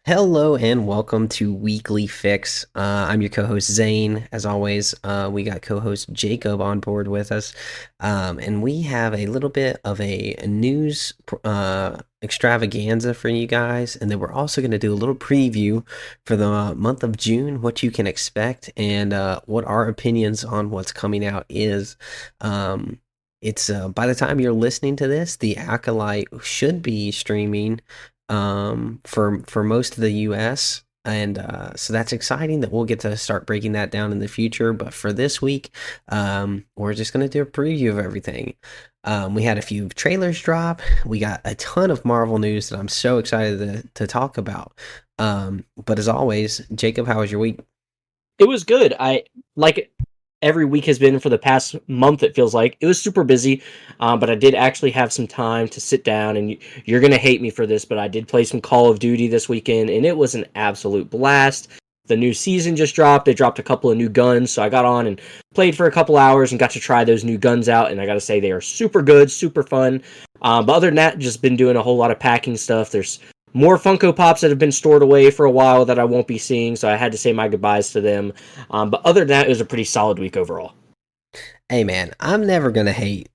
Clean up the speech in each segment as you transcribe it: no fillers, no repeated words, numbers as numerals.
Hello and welcome to Weekly Fix. I'm your co-host Zane. As always, we got co-host Jacob on board with us, and we have a little bit of a news extravaganza for you guys, and then we're also going to do a little preview for the month of June, what you can expect, and what our opinions on what's coming out is. It's by the time you're listening to this, the Acolyte should be streaming for most of the US, and so that's exciting that we'll get to start breaking that down in the future. But for this week, we're just going to do a preview of everything. We had a few trailers drop. We got a ton of Marvel news that I'm so excited to talk about. But as always, Jacob, how was your week? It was good. I like every week has been for the past month. It feels like it was super busy, but I did actually have some time to sit down. And you're gonna hate me for this, but I did play some Call of Duty this weekend, and it was an absolute blast. The new season just dropped. They dropped a couple of new guns, so I got on and played for a couple hours and got to try those new guns out. And I got to say, they are super good, super fun. But other than that, just been doing a whole lot of packing stuff. There's more Funko Pops that have been stored away for a while that I won't be seeing, so I had to say my goodbyes to them. But other than that, it was a pretty solid week overall. Hey man, I'm never gonna hate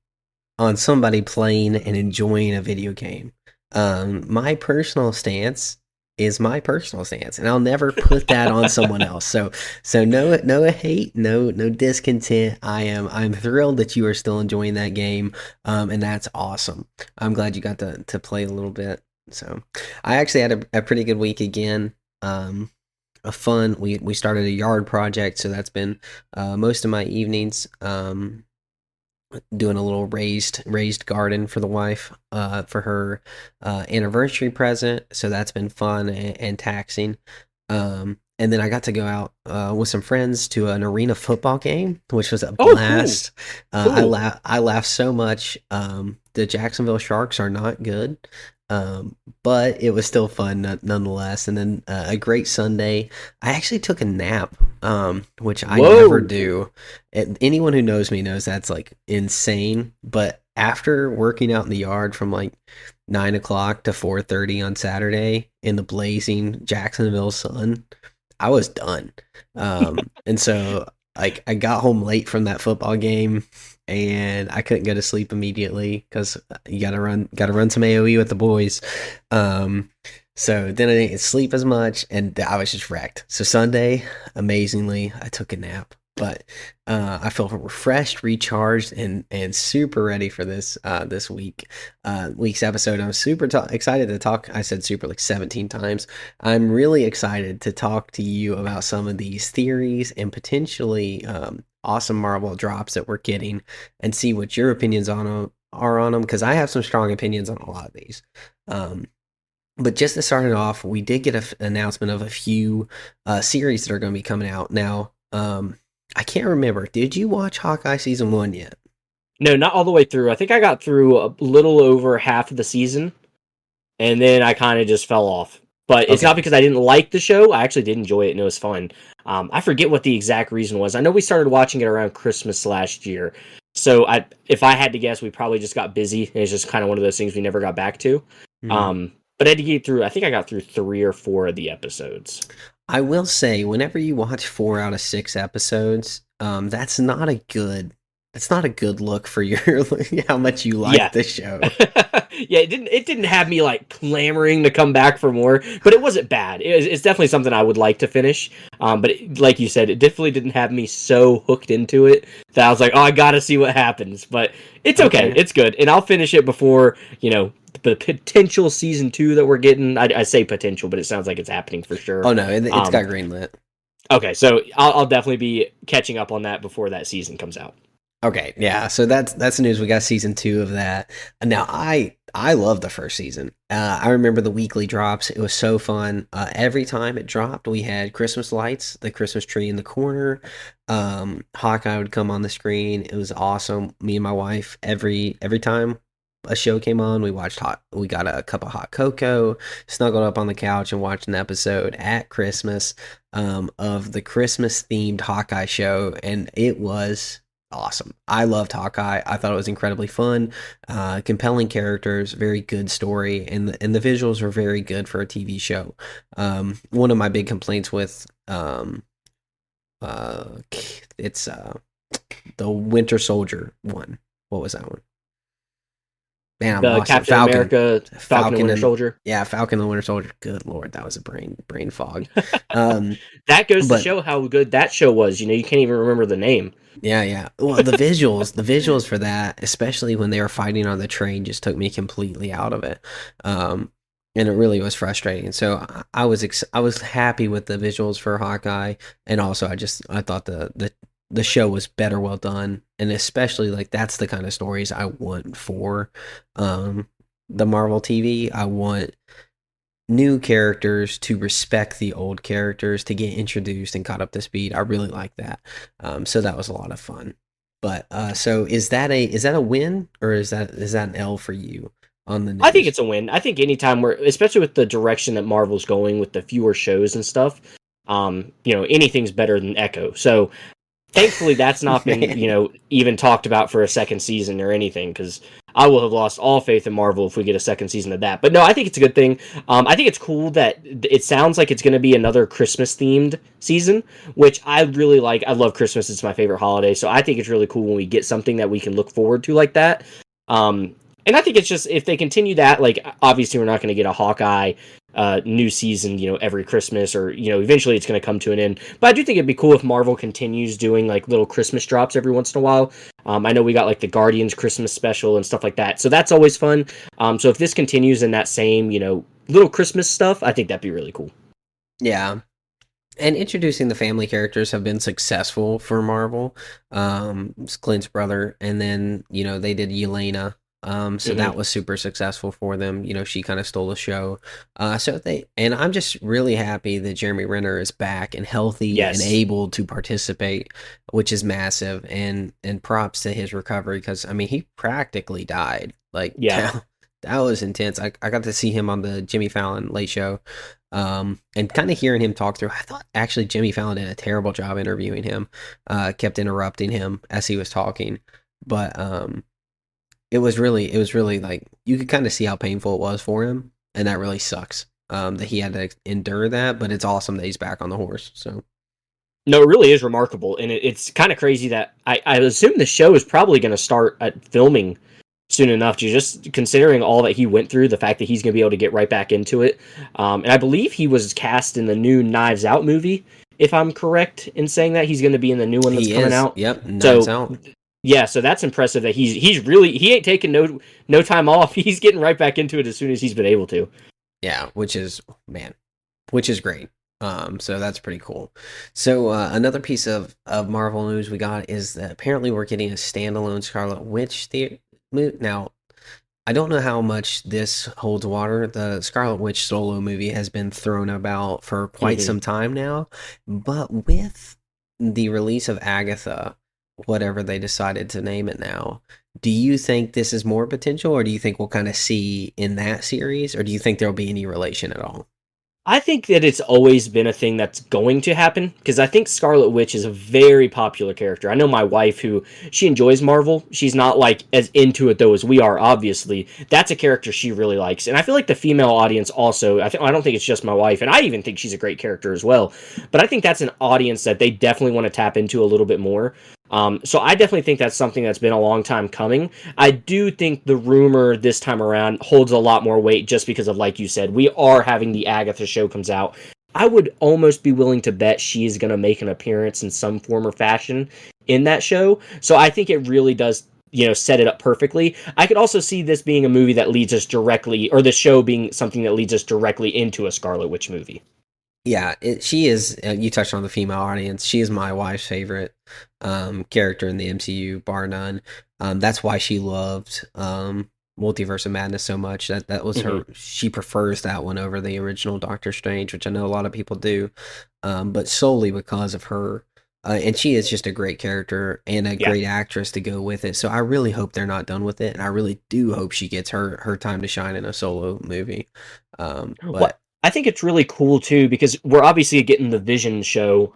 on somebody playing and enjoying a video game. My personal stance is my personal stance, and I'll never put that on someone else. So no hate, no discontent. I'm thrilled that you are still enjoying that game, and that's awesome. I'm glad you got to play a little bit. So I actually had a pretty good week again. A fun. We started a yard project, so that's been most of my evenings. Doing a little raised garden for the wife for her anniversary present, so that's been fun and taxing. And then I got to go out with some friends to an arena football game, which was a Oh, cool, blast. cool. I laughed so much. The Jacksonville Sharks are not good, but it was still fun nonetheless. And then a great Sunday. I actually took a nap, which I never Whoa. do. Anyone who knows me knows that's like insane. But after working out in the yard from like 9 o'clock to 4:30 on Saturday in the blazing Jacksonville sun, I was done. And so like I got home late from that football game and I couldn't go to sleep immediately because you gotta run some AOE with the boys. Um, so then I didn't sleep as much, and I was just wrecked. So Sunday, amazingly, I took a nap, but I feel refreshed, recharged, and super ready for this week's episode. I'm super excited to talk. I said super like 17 times. I'm really excited to talk to you about some of these theories and potentially awesome Marvel drops that we're getting, and see what your opinions are on them, because I have some strong opinions on a lot of these. Um, but just to start it off, we did get an announcement of a few series that are going to be coming out now. I can't remember. Did you watch Hawkeye season 1 yet? No, not all the way through. I think I got through a little over half of the season, and then I kind of just fell off. But it's not Okay. because I didn't like the show. I actually did enjoy it, and it was fun. I forget what the exact reason was. I know we started watching it around Christmas last year. So if I had to guess, we probably just got busy. And it's just kind of one of those things we never got back to. Mhm. But I had to get through. I think I got through 3 or 4 of the episodes. I will say, whenever you watch 4 out of 6 episodes, that's not a good look for your how much you like Yeah. the show. Yeah, it didn't have me like clamoring to come back for more, but it wasn't bad. It's definitely something I would like to finish. But like you said, it definitely didn't have me so hooked into it that I was like, oh, I gotta see what happens. But it's okay, Okay. it's good, and I'll finish it before the potential season 2 that we're getting. I say potential, but it sounds like it's happening for sure. Oh no, it's Um, got greenlit. okay, so I'll definitely be catching up on that before that season comes out. Okay, yeah. So that's the news. We got season 2 of that. And now I love the first season. I remember the weekly drops. It was so fun. Every time it dropped, we had Christmas lights, the Christmas tree in the corner. Hawkeye would come on the screen. It was awesome. Me and my wife, every time a show came on, we got a cup of hot cocoa, snuggled up on the couch and watched an episode at Christmas of the Christmas themed Hawkeye show, and it was awesome. I loved Hawkeye. I thought it was incredibly fun, compelling characters, very good story, and the visuals were very good for a TV show. One of my big complaints with uh, it's the Winter Soldier one. What was that one? Man, I'm The lost. Captain Falcon, America, Falcon and Falcon, Winter and Soldier. yeah, Falcon and the Winter Soldier. Good lord, that was a brain fog. Um, That goes to but show how good that show was. You know, you can't even remember the name. yeah, yeah. Well, the visuals for that, especially when they were fighting on the train, just took me completely out of it. Um, and it really was frustrating. So I was happy with the visuals for Hawkeye, and also I thought the show was better well done, and especially like that's the kind of stories I want for um the Marvel TV. I want new characters to respect the old characters to get introduced and caught up to speed. I really like that. So that was a lot of fun. But so is that a win or is that an L for you on the I think news? it's a win. I think anytime we're, especially with the direction that Marvel's going with the fewer shows and stuff, you know, anything's better than Echo. So thankfully that's not been, you Man, know, even talked about for a second season or anything, because I will have lost all faith in Marvel if we get a second season of that. But no, I think it's a good thing. I think it's cool that it sounds like it's going to be another Christmas themed season, which I really like. I love Christmas. It's my favorite holiday. So I think it's really cool when we get something that we can look forward to like that. um and I think it's just, if they continue that, like, obviously we're not going to get a Hawkeye new season, you know, every Christmas, or, you know, eventually it's going to come to an end. But I do think it'd be cool if Marvel continues doing like little Christmas drops every once in a while. I know we got like the Guardians Christmas special and stuff like that, so that's always fun. So if this continues in that same, you know, little Christmas stuff, I think that'd be really cool. yeah. And introducing the family characters have been successful for Marvel. It's Clint's brother, and then they did Yelena. So Hmm. that was super successful for them. She kind of stole the show. And I'm just really happy that Jeremy Renner is back and healthy and Yes. able to participate, which is massive. And props to his recovery because I mean he practically died. Like Yeah. that was intense. I got to see him on the Jimmy Fallon Late Show, and kind of hearing him talk through. I thought actually Jimmy Fallon did a terrible job interviewing him. Kept interrupting him as he was talking, but it was really like you could kind of see how painful it was for him, and that really sucks. That he had to endure that, but it's awesome that he's back on the horse. So No, it really is remarkable, and it's kind of crazy that I assume the show is probably going to start at filming soon enough. Just considering all that he went through, the fact that he's going to be able to get right back into it, and I believe he was cast in the new Knives Out movie, if I'm correct in saying that he's going to be in the new one that's he coming is. out. Yep, Knives So Out. yeah, so that's impressive that he's really, he ain't taking no time off. He's getting right back into it as soon as he's been able to. Yeah, which is man, which is great. So that's pretty cool. So another piece of Marvel news we got is that apparently we're getting a standalone Scarlet Witch now. I don't know how much this holds water. The Scarlet Witch solo movie has been thrown about for quite Hmm. some time now, but with the release of Agatha, whatever they decided to name it now, do you think this is more potential, or do you think we'll kind of see in that series, or do you think there'll be any relation at all? I think that it's always been a thing that's going to happen, because I think Scarlet Witch is a very popular character. I know my wife, who she enjoys Marvel. She's not like as into it though as we are. Obviously, that's a character she really likes, and I feel like the female audience also. I don't think it's just my wife, and I even think she's a great character as well. But I think that's an audience that they definitely want to tap into a little bit more. So I definitely think that's something that's been a long time coming. I do think the rumor this time around holds a lot more weight just because of, like you said, we are having the Agatha show comes out. I would almost be willing to bet she is going to make an appearance in some form or fashion in that show. So I think it really does, you know, set it up perfectly. I could also see this being a movie that leads us directly, or the show being something that leads us directly into a Scarlet Witch movie. Yeah, she is. You touched on the female audience. She is my wife's favorite character in the MCU, bar none. That's why she loved Multiverse of Madness so much. That was Hmm. her. She prefers that one over the original Doctor Strange, which I know a lot of people do, but solely because of her. And she is just a great character and a Yeah. great actress to go with it. So I really hope they're not done with it, and I really do hope she gets her time to shine in a solo movie. What But I think it's really cool too, because we're obviously getting the Vision show.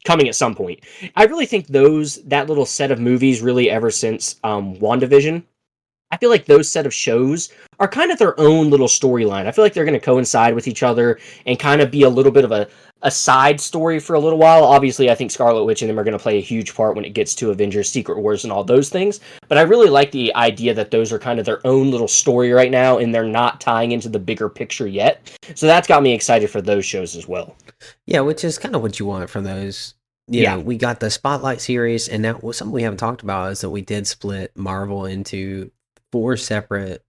coming at some point. I really think that little set of movies, really ever since WandaVision, I feel like those set of shows are kind of their own little storyline. I feel like they're going to coincide with each other and kind of be a little bit of a side story for a little while. Obviously, I think Scarlet Witch and them are going to play a huge part when it gets to Avengers, Secret Wars, and all those things. But I really like the idea that those are kind of their own little story right now, and they're not tying into the bigger picture yet. So that's got me excited for those shows as well. Yeah, which is kind of what you want from those. Yeah, We got the Spotlight series, and that was something we haven't talked about is that we did split Marvel into four separate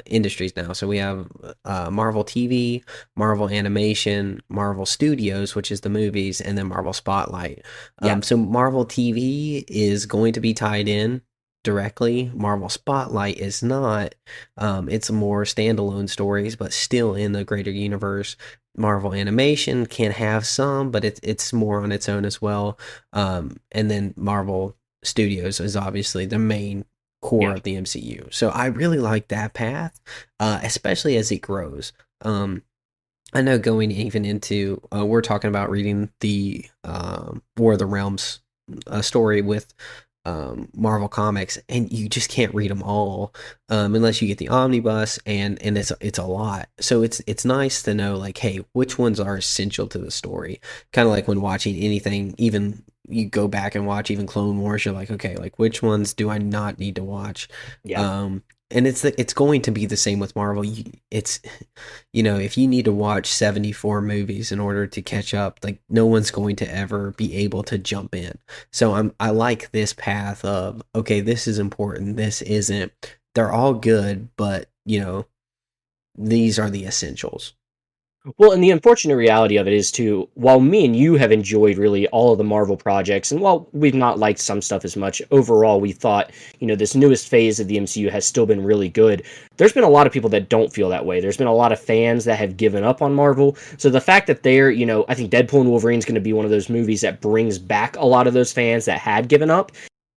industries now. So we have Marvel TV, Marvel Animation, Marvel Studios, which is the movies, and then Marvel Spotlight. yeah, So Marvel TV is going to be tied in directly. Marvel Spotlight is not. It's more standalone stories, but still in the greater universe. Marvel Animation can have some, but it's more on its own as well. And then Marvel Studios is obviously the main core yeah. of the MCU. So I really like that path, especially as it grows. I know going even into we're talking about reading the War of the Realms story with Marvel Comics, and you just can't read them all unless you get the omnibus, and it's a lot. So it's nice to know like, hey, which ones are essential to the story. Kind of like when watching anything, even you go back and watch even Clone Wars, you're like, okay, like which ones do I not need to watch? Yeah. And it's going to be the same with Marvel. It's if you need to watch 74 movies in order to catch up, like no one's going to ever be able to jump in. So I like this path of, okay, this is important, this isn't. They're all good, but these are the essentials. Well, and the unfortunate reality of it is too, while me and you have enjoyed really all of the Marvel projects, and while we've not liked some stuff as much, overall we thought, this newest phase of the MCU has still been really good. There's been a lot of people that don't feel that way. There's been a lot of fans that have given up on Marvel. So the fact that I think Deadpool and Wolverine is going to be one of those movies that brings back a lot of those fans that had given up.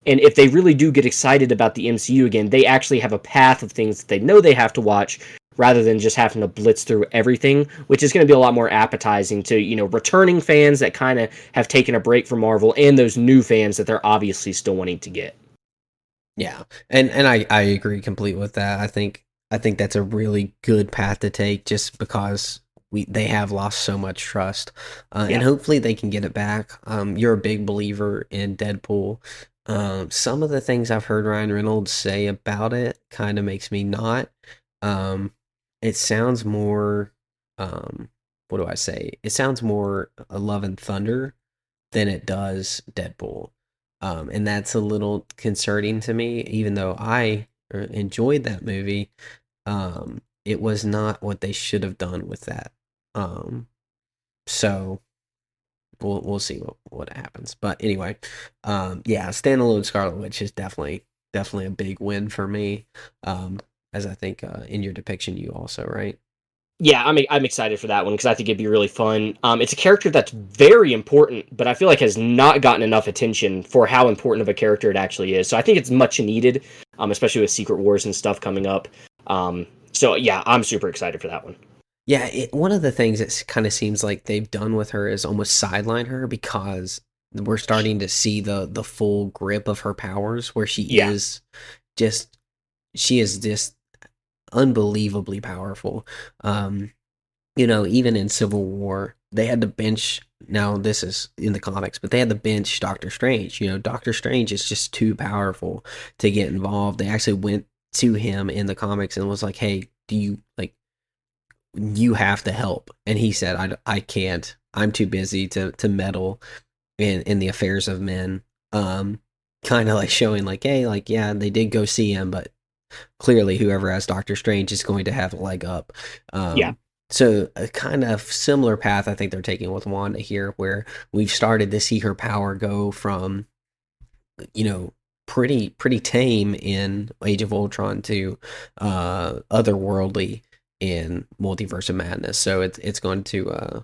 And if they really do get excited about the MCU again, they actually have a path of things that they know they have to watch rather than just having to blitz through everything, which is going to be a lot more appetizing to, returning fans that kind of have taken a break from Marvel and those new fans that they're obviously still wanting to get. Yeah, and I agree completely with that. I think that's a really good path to take, just because they have lost so much trust, and Yeah. hopefully they can get it back. You're a big believer in Deadpool. Some of the things I've heard Ryan Reynolds say about it kind of makes me not. Um, it sounds more, what do I say? It sounds more Love and Thunder than it does Deadpool. And that's a little concerning to me, even though I enjoyed that movie. It was not what they should have done with that. So we'll see what happens. But anyway, yeah, standalone Scarlet Witch is definitely a big win for me. As I think in your depiction, you also, right? Yeah, I'm excited for that one because I think it'd be really fun. It's a character that's very important, but I feel like has not gotten enough attention for how important of a character it actually is. So I think it's much needed, especially with Secret Wars and stuff coming up. So yeah, I'm super excited for that one. Yeah, one of the things that kind of seems like they've done with her is almost sideline her, because we're starting to see the full grip of her powers, where Yeah, just she is just unbelievably powerful. Even in Civil War, they had to bench. Now this is in the comics, but they had to bench Doctor Strange. Doctor Strange is just too powerful to get involved. They actually went to him in the comics and was like, "Hey, do you like?" You have to help. And he said, I can't. I'm too busy to meddle in the affairs of men. Kind of like showing like, hey, like, yeah, they did go see him, but clearly whoever has Doctor Strange is going to have a leg up. yeah, So a kind of similar path I think they're taking with Wanda here, where we've started to see her power go from, pretty tame in Age of Ultron to otherworldly in Multiverse of Madness. So it's going to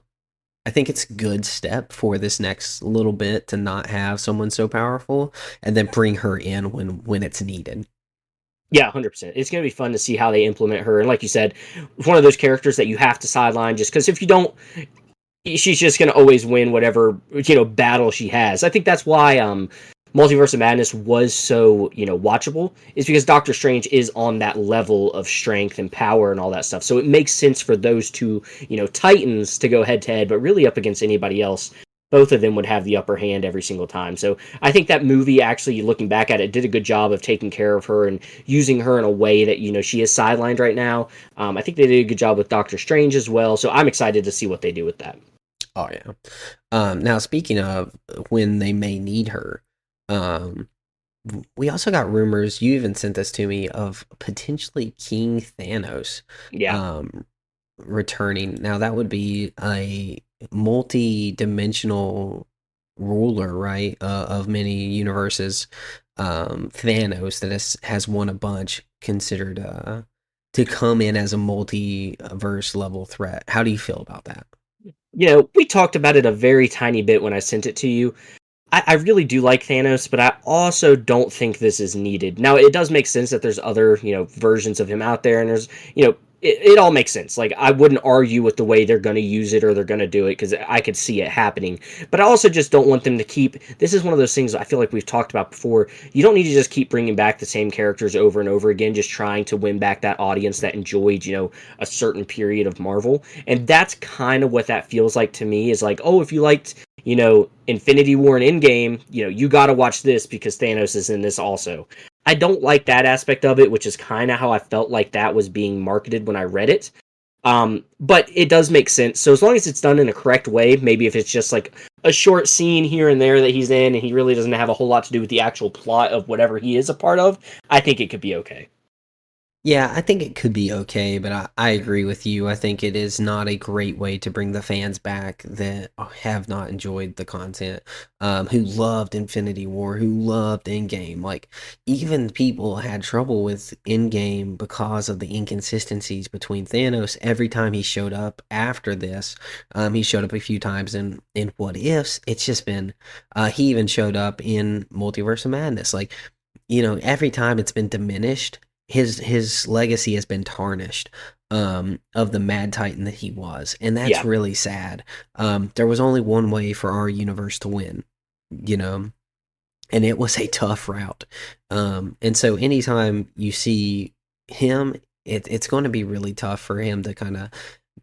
I think it's a good step for this next little bit to not have someone so powerful, and then bring her in when it's needed. yeah, 100%. It's gonna be fun to see how they implement her. And like you said, one of those characters that you have to sideline just because if you don't, she's just going to always win whatever, battle she has. I think that's why Multiverse of Madness was so, watchable, is because Doctor Strange is on that level of strength and power and all that stuff. So it makes sense for those two, titans to go head to head, but really up against anybody else, both of them would have the upper hand every single time. So I think that movie, actually looking back at it, did a good job of taking care of her and using her in a way that, she is sidelined right now. I think they did a good job with Doctor Strange as well. So I'm excited to see what they do with that. Oh yeah. Now speaking of when they may need her, um, we also got rumors. You even sent this to me of potentially King Thanos, Yeah. um, returning. Now that would be a multi-dimensional ruler, right? Of many universes. Thanos that has won a bunch, considered to come in as a multiverse level threat. How do you feel about that? We talked about it a very tiny bit when I sent it to you. I really do like Thanos, but I also don't think this is needed. Now, it does make sense that there's other, versions of him out there, and there's, it all makes sense. Like, I wouldn't argue with the way they're going to use it or they're going to do it, because I could see it happening. But I also just don't want them to keep. This is one of those things I feel like we've talked about before. You don't need to just keep bringing back the same characters over and over again, just trying to win back that audience that enjoyed, a certain period of Marvel. And that's kind of what that feels like to me, is like, oh, if you liked, Infinity War and Endgame, you got to watch this because Thanos is in this also. I don't like that aspect of it, which is kind of how I felt like that was being marketed when I read it. But it does make sense. So as long as it's done in a correct way, maybe if it's just like a short scene here and there that he's in and he really doesn't have a whole lot to do with the actual plot of whatever he is a part of, I think it could be okay. Yeah, I think it could be okay, but I agree with you. I think it is not a great way to bring the fans back that have not enjoyed the content, who loved Infinity War, who loved Endgame. Like, even people had trouble with Endgame because of the inconsistencies between Thanos. Every time he showed up after this, he showed up a few times in What Ifs. It's just been, he even showed up in Multiverse of Madness. Like, every time it's been diminished, his legacy has been tarnished, of the Mad Titan that he was, and that's Yeah. really sad. There was only one way for our universe to win, you know, and it was a tough route. And so anytime you see him, it's going to be really tough for him to kind of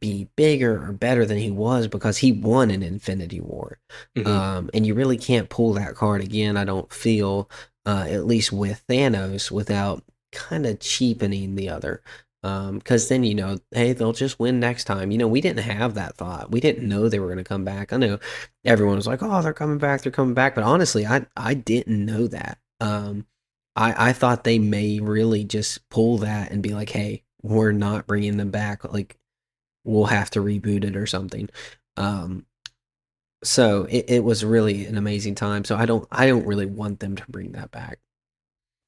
be bigger or better than he was because he won an Infinity War. Hmm. And you really can't pull that card again, I don't feel, at least with Thanos, without kind of cheapening the other. Because then, hey, they'll just win next time. We didn't have that thought. We didn't know they were going to come back. I know everyone was like, oh, they're coming back, they're coming back. But honestly, I didn't know that. I thought they may really just pull that and be like, hey, we're not bringing them back. Like, we'll have to reboot it or something. Um, so it was really an amazing time. So I don't really want them to bring that back.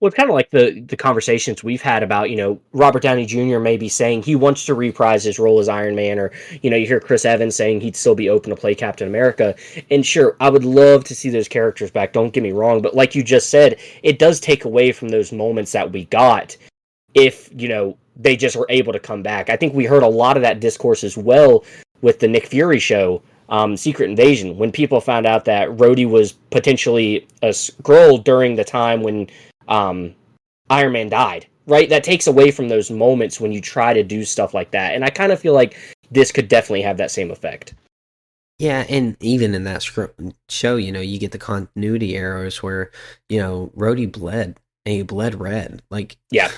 Well, it's kind of like the conversations we've had about, Robert Downey Jr. maybe saying he wants to reprise his role as Iron Man, or, you hear Chris Evans saying he'd still be open to play Captain America. And sure, I would love to see those characters back, don't get me wrong, but like you just said, it does take away from those moments that we got if, they just were able to come back. I think we heard a lot of that discourse as well with the Nick Fury show, Secret Invasion, when people found out that Rhodey was potentially a Skrull during the time when um, Iron Man died. Right, that takes away from those moments when you try to do stuff like that, and I kind of feel like this could definitely have that same effect. Yeah, and even in that show, you get the continuity errors where, Rhodey bled and he bled red. Like, Yeah,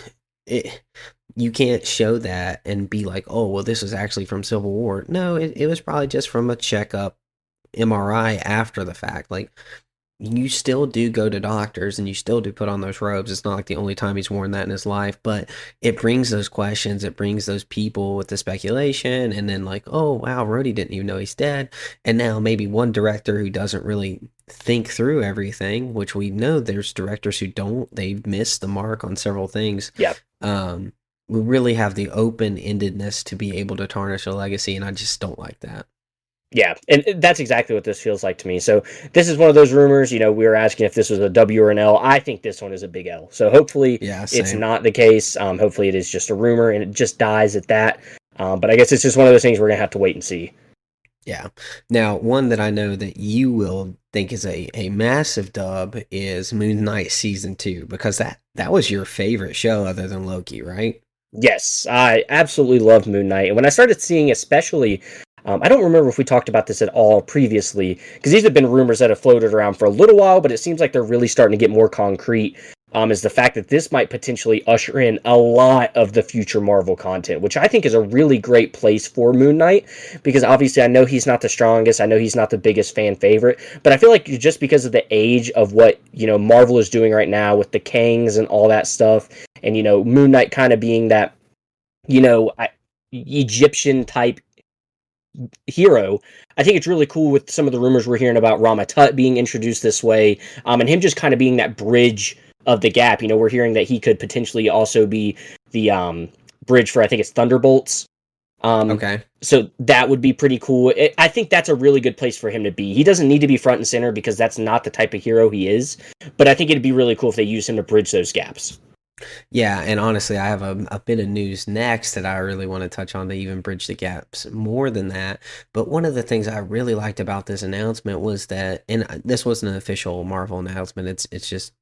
it, you can't show that and be like, oh, well, this was actually from Civil War. No, it was probably just from a checkup MRI after the fact. Like, you still do go to doctors and you still do put on those robes. It's not like the only time he's worn that in his life, but it brings those questions. It brings those people with the speculation. And then, like, oh, wow, Rhodey didn't even know he's dead. And now maybe one director who doesn't really think through everything, which we know there's directors who don't, they've missed the mark on several things. yeah. We really have the open-endedness to be able to tarnish a legacy, and I just don't like that. Yeah, and that's exactly what this feels like to me. So this is one of those rumors. We were asking if this was a W or an L. I think this one is a big L. So hopefully Yeah, it's same. not the case. Hopefully it is just a rumor and it just dies at that. But I guess it's just one of those things we're gonna have to wait and see. Yeah. Now, one that I know that you will think is a massive dub is Moon Knight season 2 because that was your favorite show other than Loki, right? Yes, I absolutely love Moon Knight. And when I started seeing, especially, I don't remember if we talked about this at all previously, because these have been rumors that have floated around for a little while, but it seems like they're really starting to get more concrete. Is the fact that this might potentially usher in a lot of the future Marvel content, which I think is a really great place for Moon Knight, because obviously I know he's not the strongest, I know he's not the biggest fan favorite, but I feel like just because of the age of what Marvel is doing right now with the Kangs and all that stuff, and Moon Knight kind of being that you know Egyptian type hero. I think it's really cool with some of the rumors we're hearing about Rama Tut being introduced this way, and him just kind of being that bridge of the gap. We're hearing that he could potentially also be the bridge for, I think it's Thunderbolts. Um, Okay. so that would be pretty cool. I think that's a really good place for him to be. He doesn't need to be front and center because that's not the type of hero he is. But I think it'd be really cool if they use him to bridge those gaps. Yeah, and honestly, I have a bit of news next that I really want to touch on to even bridge the gaps more than that. But one of the things I really liked about this announcement was that, and this wasn't an official Marvel announcement. It's just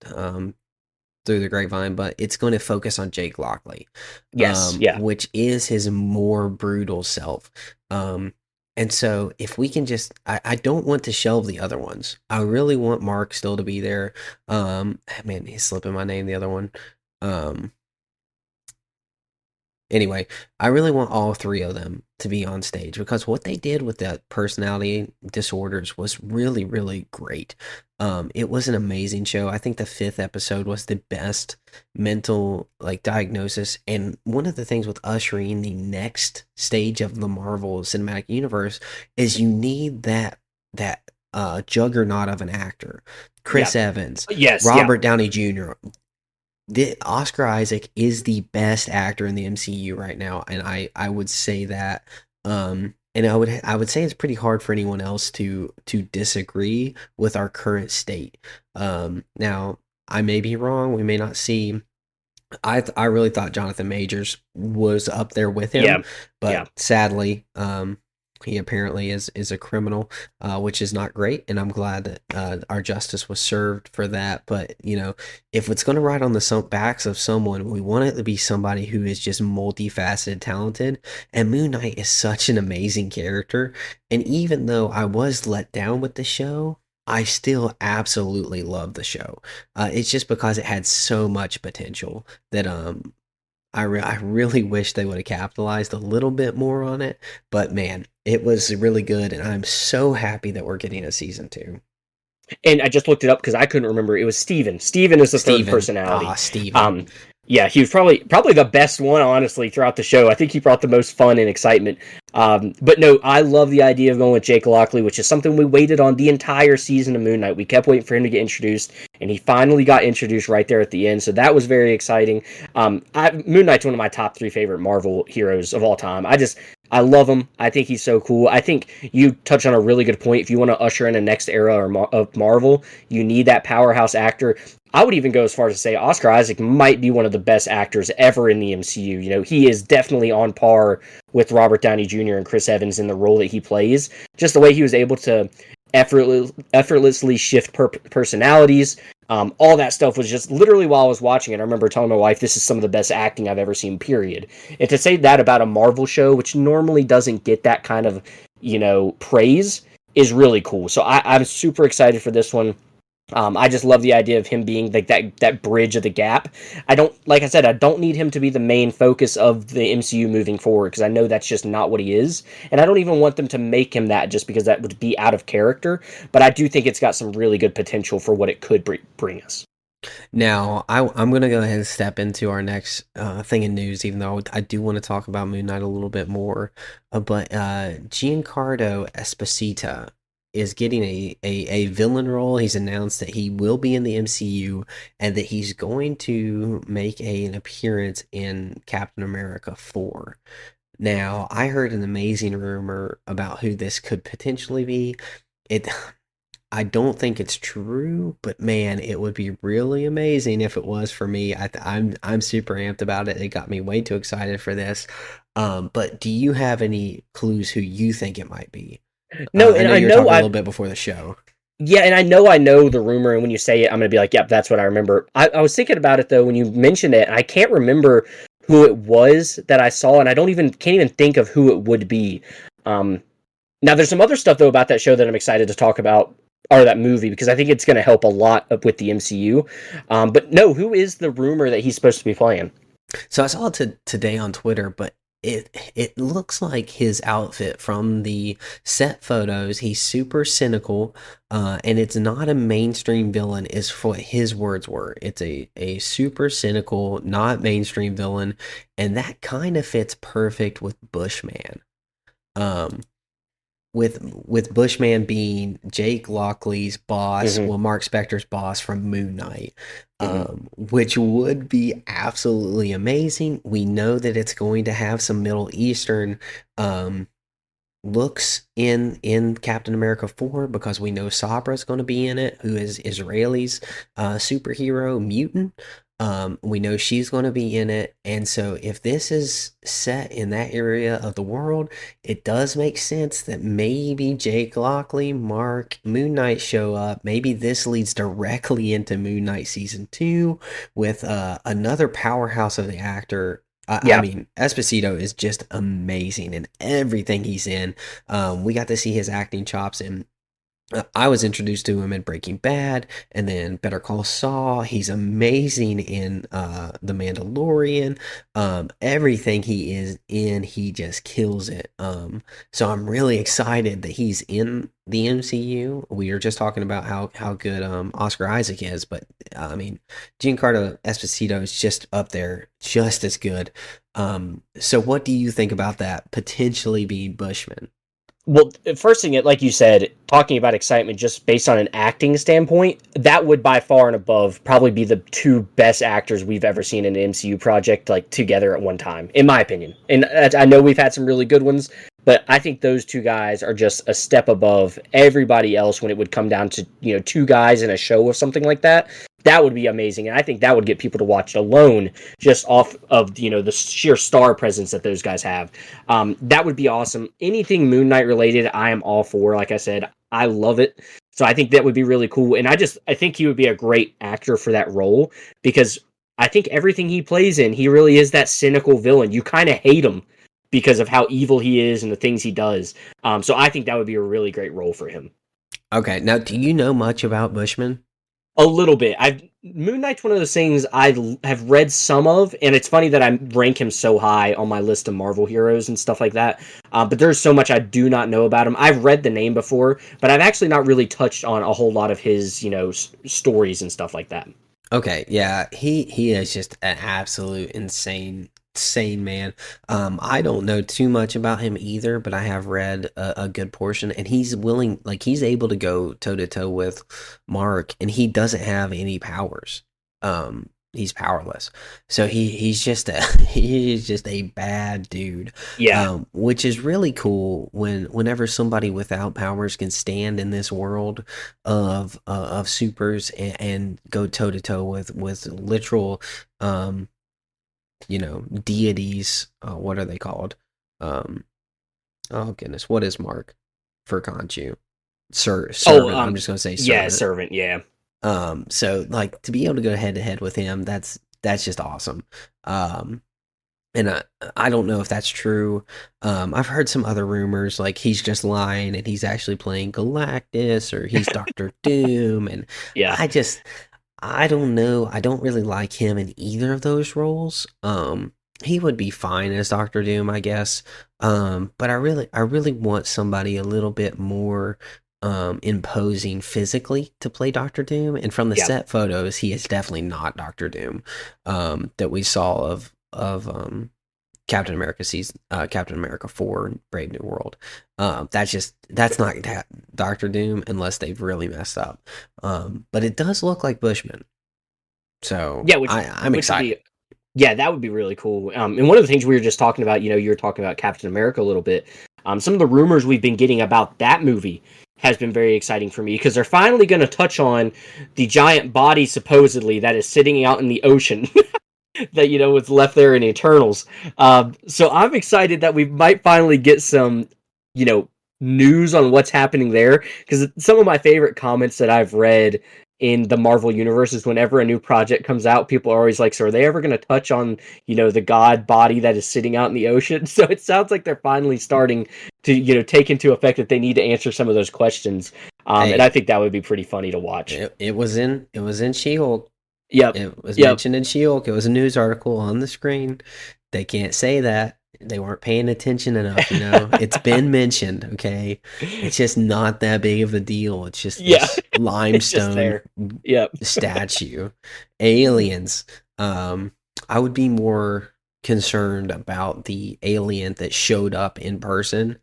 through the grapevine, but it's going to focus on Jake Lockley, Yes, yeah, which is his more brutal self. And so if we can just, I don't want to shelve the other ones. I really want Mark still to be there. Man, he's slipping my name. The other one. Um, Anyway, I really want all three of them to be on stage because what they did with the personality disorders was really, really great. It was an amazing show. I think the fifth episode was the best mental like diagnosis. And one of the things with ushering the next stage of the Marvel Cinematic Universe is you need that juggernaut of an actor. yeah, Chris Evans, yes, yeah. Robert Downey Jr., Oscar Isaac is the best actor in the MCU right now, and I would say that. And I would say it's pretty hard for anyone else to disagree with our current state. Now I may be wrong. We may not see. I really thought Jonathan Majors was up there with him, Yeah, but yeah. sadly, he apparently is a criminal, which is not great. And I'm glad that our justice was served for that. But if it's going to ride on the backs of someone, we want it to be somebody who is just multifaceted, talented. And Moon Knight is such an amazing character. And even though I was let down with the show, I still absolutely love the show. It's just because it had so much potential that I really wish they would have capitalized a little bit more on it. But man, it was really good, and I'm so happy that we're getting a season 2. And I just looked it up because I couldn't remember. It was Steven. Steven is the third Steven, personality. Steven. Um, yeah, he was probably the best one, honestly, throughout the show. I think he brought the most fun and excitement. But no, I love the idea of going with Jake Lockley, which is something we waited on the entire season of Moon Knight. We kept waiting for him to get introduced, and he finally got introduced right there at the end. So that was very exciting. Moon Knight's one of my top three favorite Marvel heroes of all time. I love him. I think he's so cool. I think you touch on a really good point. If you want to usher in a next era of Marvel, you need that powerhouse actor. I would even go as far as to say Oscar Isaac might be one of the best actors ever in the MCU. He is definitely on par with Robert Downey Jr. and Chris Evans in the role that he plays. Just the way he was able to effortlessly shift personalities. All that stuff was just literally while I was watching it. I remember telling my wife, this is some of the best acting I've ever seen, period. And to say that about a Marvel show, which normally doesn't get that kind of, praise, is really cool. So I'm super excited for this one. I just love the idea of him being like that bridge of the gap. Like I said, I don't need him to be the main focus of the MCU moving forward because I know that's just not what he is, and I don't even want them to make him that just because that would be out of character. But I do think it's got some really good potential for what it could bring us. Now, I'm going to go ahead and step into our next thing in news, even though I do want to talk about Moon Knight a little bit more. But Giancarlo Esposito is getting a villain role. He's announced that he will be in the MCU and that he's going to make an appearance in Captain America 4. Now, I heard an amazing rumor about who this could potentially be. It I don't think it's true, but man, it would be really amazing if it was for me. I'm super amped about it. It got me way too excited for this. But do you have any clues who you think it might be? No, I and know I you were know talking a little I bit before the show. yeah, and I know the rumor, and when you say it, I'm gonna be like, yep, that's what I remember. I was thinking about it though when you mentioned it, and I can't remember who it was that I saw, and I don't even can't even think of who it would be. Um, Now there's some other stuff though about that show that I'm excited to talk about, or that movie, because I think it's going to help a lot with the MCU. But no, who is the rumor that he's supposed to be playing? So I saw it today on Twitter, but it looks like his outfit from the set photos. He's super cynical, and it's not a mainstream villain. Is what his words were. It's a super cynical, not mainstream villain, and that kind of fits perfect with Bushman. Um, with Bushman being Jake Lockley's boss, Hmm. well, Mark Spector's boss from Moon Knight, Hmm. which would be absolutely amazing. We know that it's going to have some Middle Eastern um, looks in Captain America 4 because we know Sabra's going to be in it, who is Israeli's superhero mutant. We know she's going to be in it, and so if this is set in that area of the world, it does make sense that maybe Jake Lockley, Mark, Moon Knight show up. Maybe this leads directly into Moon Knight season 2 with another powerhouse of the actor. I Yeah. mean, Esposito is just amazing in everything he's in. We got to see his acting chops in. I was introduced to him in Breaking Bad, and then Better Call Saul. He's amazing in The Mandalorian. Everything he is in, he just kills it. So I'm really excited that he's in the MCU. We were just talking about how good Oscar Isaac is, but I mean, Giancarlo Esposito is just up there, just as good. So what do you think about that potentially being Bushman? Well, first thing, like you said, talking about excitement just based on an acting standpoint, that would by far and above probably be the two best actors we've ever seen in an MCU project, like together at one time, in my opinion. And I know we've had some really good ones, but I think those two guys are just a step above everybody else when it would come down to, two guys in a show or something like that. That would be amazing. And I think that would get people to watch it alone just off of, the sheer star presence that those guys have. That would be awesome. Anything Moon Knight related, I am all for. Like I said, I love it. So I think that would be really cool. And I think he would be a great actor for that role because I think everything he plays in, he really is that cynical villain. You kind of hate him because of how evil he is and the things he does. So I think that would be a really great role for him. Okay, now do you know much about Bushman? A little bit. I've Moon Knight's one of those things have read some of, and it's funny that I rank him so high on my list of Marvel heroes and stuff like that. But there's so much I do not know about him. I've read the name before, but I've actually not really touched on a whole lot of his, stories and stuff like that. Okay, yeah, he is just an absolute insane man. I don't know too much about him either, but I have read a good portion, and he's willing, like he's able to go toe to toe with Mark, and he doesn't have any powers. He's powerless, so he's just a he's just a bad dude. Yeah, Which is really cool whenever somebody without powers can stand in this world of supers and go toe to toe with literal deities. What are they called? Um, oh goodness, what is Mark for Conchu? Oh, Servant. I'm just gonna say yeah, servant. servant. Yeah, So like to be able to go head to head with him, that's just awesome. Um, and I don't know if that's true. I've heard some other rumors like he's just lying and he's actually playing Galactus or he's Doctor Doom, and yeah, I just I don't know. I don't really like him in either of those roles. He would be fine as Doctor Doom, I guess. But I really want somebody a little bit more imposing physically to play Doctor Doom. And from the yeah. set photos, he is definitely not Doctor Doom that we saw of Captain America 4 Brave New World. That's not Doctor Doom unless they've really messed up. But it does look like Bushman, so Yeah, I'm which would excited. be yeah, that would be really cool. And one of the things we were just talking about, you were talking about Captain America a little bit. Some of the rumors we've been getting about that movie has been very exciting for me because they're finally going to touch on the giant body supposedly that is sitting out in the ocean that was left there in Eternals. So I'm excited that we might finally get some, you know, news on what's happening there, because some of my favorite comments that I've read in the Marvel universe is whenever a new project comes out, people are always like, so are they ever going to touch on, the god body that is sitting out in the ocean? So it sounds like they're finally starting to, take into effect that they need to answer some of those questions. And I Hey, think that would be pretty funny to watch. it was in She-Hulk. Yep. It was Yep. mentioned in She-Hulk. It was a news article on the screen. They can't say that. They weren't paying attention enough, It's been mentioned, okay? It's just not that big of a deal. It's just Yeah. this It's just limestone there. Yep. statue. Aliens. I would be more concerned about the alien that showed up in person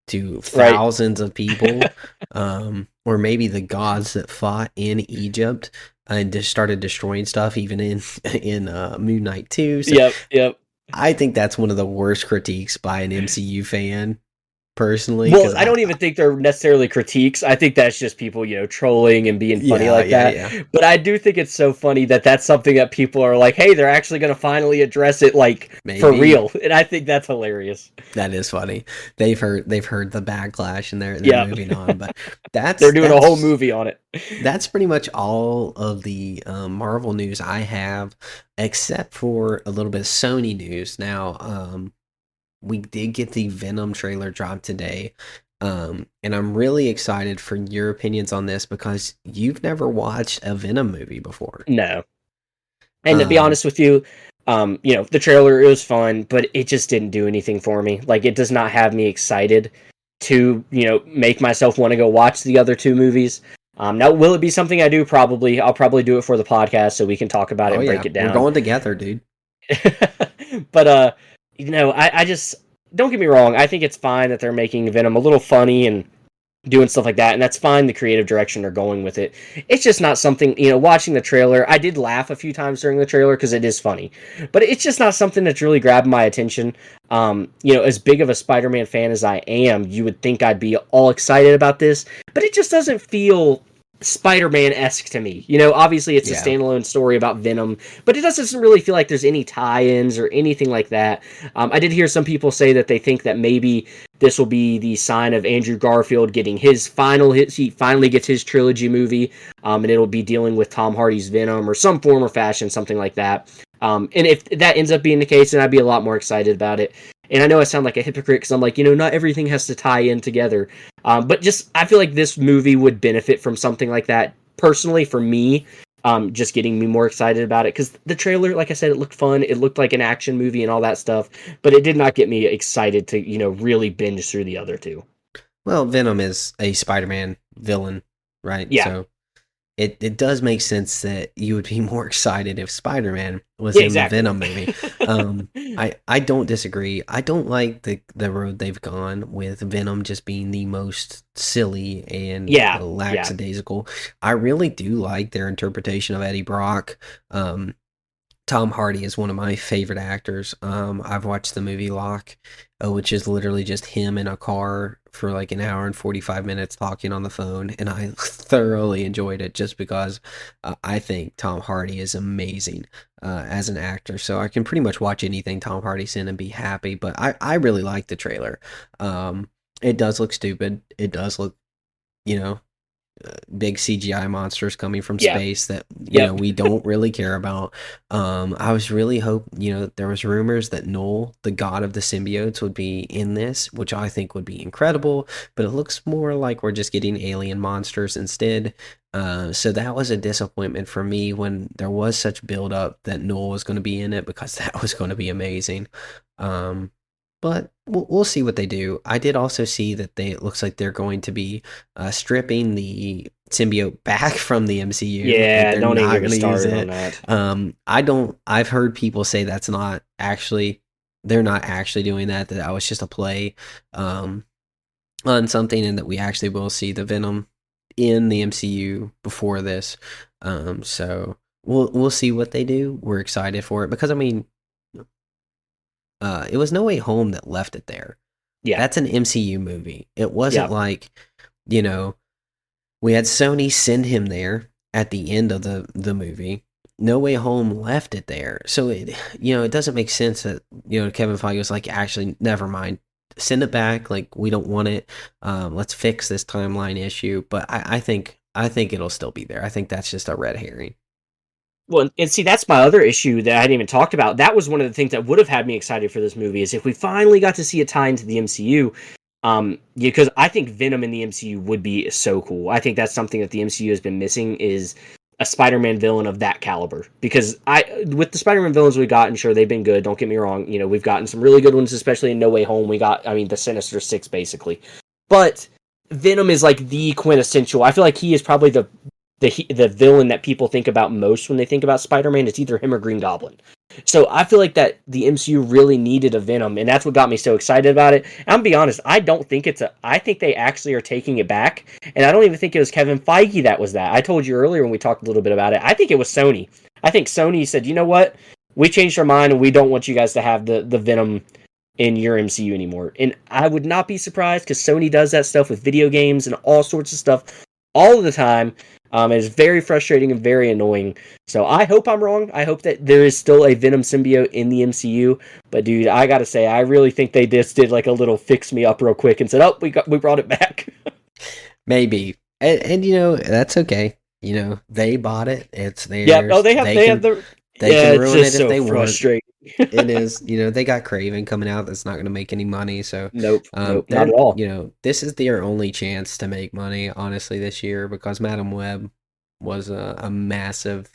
to Right. thousands of people, or maybe the gods that fought in Egypt and just started destroying stuff, even in Moon Knight 2. So Yep. Yep. I think that's one of the worst critiques by an MCU fan, personally, Well, because I don't even think they're necessarily critiques. I think that's just people, trolling and being funny yeah, like yeah, that. yeah, But I do think it's so funny that that's something that people are like, "Hey, they're actually going to finally address it, like, for maybe. real." And I think that's hilarious. That is funny. They've heard the backlash and they're Yeah, moving on, but they're that's doing a whole that's movie on it. that's pretty much all of the Marvel news I have, except for a little bit of Sony news. Now, we did get the Venom trailer dropped today, and I'm really excited for your opinions on this because you've never watched a Venom movie before. No, and to be Um, honest with you, the trailer, it was fun, but it just didn't do anything for me. Like, it does not have me excited to, make myself want to go watch the other two movies. Now, will it be something I do? Probably. I'll probably do it for the podcast so we can talk about it oh and break yeah, it we're down. going together, dude. But I just, don't get me wrong. I think it's fine that they're making Venom a little funny and doing stuff like that, and that's fine. The creative direction they're going with it. It's just not something, watching the trailer. I did laugh a few times during the trailer because it is funny, but it's just not something that's really grabbed my attention. As big of a Spider-Man fan as I am, you would think I'd be all excited about this, but it just doesn't feel Spider-Man-esque to me. Obviously it's a Yeah, standalone story about Venom, but it doesn't really feel like there's any tie-ins or anything like that. I did hear some people say that they think that maybe this will be the sign of Andrew Garfield getting his final hit. He finally gets his trilogy movie, and it'll be dealing with Tom Hardy's Venom or some form or fashion, something like that. And if that ends up being the case, then I'd be a lot more excited about it. And I know I sound like a hypocrite because I'm like, not everything has to tie in together. But just, I feel like this movie would benefit from something like that. Personally, for me, just getting me more excited about it. Because the trailer, like I said, it looked fun. It looked like an action movie and all that stuff. But it did not get me excited to, really binge through the other two. well, Venom is a Spider-Man villain, right? Yeah. So it does make sense that you would be more excited if Spider-Man was Yeah, in the exactly. Venom movie. I don't disagree. I don't like the road they've gone with Venom just being the most silly and Yeah. Yeah. lackadaisical. I really do like their interpretation of Eddie Brock. Tom Hardy is one of my favorite actors. I've watched the movie Locke, which is literally just him in a car for like an hour and 45 minutes talking on the phone, and I thoroughly enjoyed it just because I think Tom Hardy is amazing as an actor. So I can pretty much watch anything Tom Hardy's in and be happy, but I really like the trailer. It does look stupid. It does look, you know, big CGI monsters coming from Yeah. space that Yep. we don't really care about. I was really there was rumors that Null, the god of the symbiotes, would be in this, which I think would be incredible. But it looks more like we're just getting alien monsters instead. So that was a disappointment for me when there was such build up that Null was going to be in it because that was going to be amazing. Um, but we'll see what they do. I did also see that it looks like they're going to be stripping the symbiote back from the MCU. Like Yeah. they're Don't even not get me going to use started on it. that. I don't. I've heard people say that's not actually. They're not actually doing that. That was just a play um, on something, and that we actually will see the Venom in the MCU before this. So we'll see what they do. We're excited for it because I mean, it was No Way Home that left it there. Yeah. That's an MCU movie. It wasn't Yeah. like, you know, we had Sony send him there at the end of the movie. No Way Home left it there. So it doesn't make sense that, Kevin Feige was like, actually, never mind. send it back. Like, we don't want it. Let's fix this timeline issue. But I think it'll still be there. I think that's just a red herring. Well, and see, that's my other issue that I hadn't even talked about. That was one of the things that would have had me excited for this movie, is if we finally got to see a tie into the MCU. Because I think Venom in the MCU would be so cool. I think that's something that the MCU has been missing, is a Spider-Man villain of that caliber. Because with the Spider-Man villains we've gotten, sure, they've been good. Don't get me wrong. We've gotten some really good ones, especially in No Way Home. We got, the Sinister Six, basically. But Venom is like the quintessential. I feel like he is probably the villain that people think about most when they think about Spider-Man. It's either him or Green Goblin. So I feel like that the MCU really needed a Venom, and that's what got me so excited about it. And I'm be honest, I don't think I think they actually are taking it back, and I don't even think it was Kevin Feige that was that. I told you earlier when we talked a little bit about it, I think it was Sony. I think Sony said, you know what? We changed our mind, and we don't want you guys to have the Venom in your MCU anymore. And I would not be surprised, because Sony does that stuff with video games and all sorts of stuff all of the time. It's very frustrating and very annoying. So I hope I'm wrong. I hope that there is still a Venom symbiote in the MCU. But dude, I gotta say, I really think they just did like a little fix me up real quick and said, "Oh, we brought it back." Maybe, and that's okay. They bought it. It's theirs. Yeah. Oh, they have the. They Yeah, can ruin it's just it if so they want. frustrating. It is, they got Craven coming out that's not going to make any money. So, Nope, not at all. This is their only chance to make money, honestly, this year, because Madam Web was a massive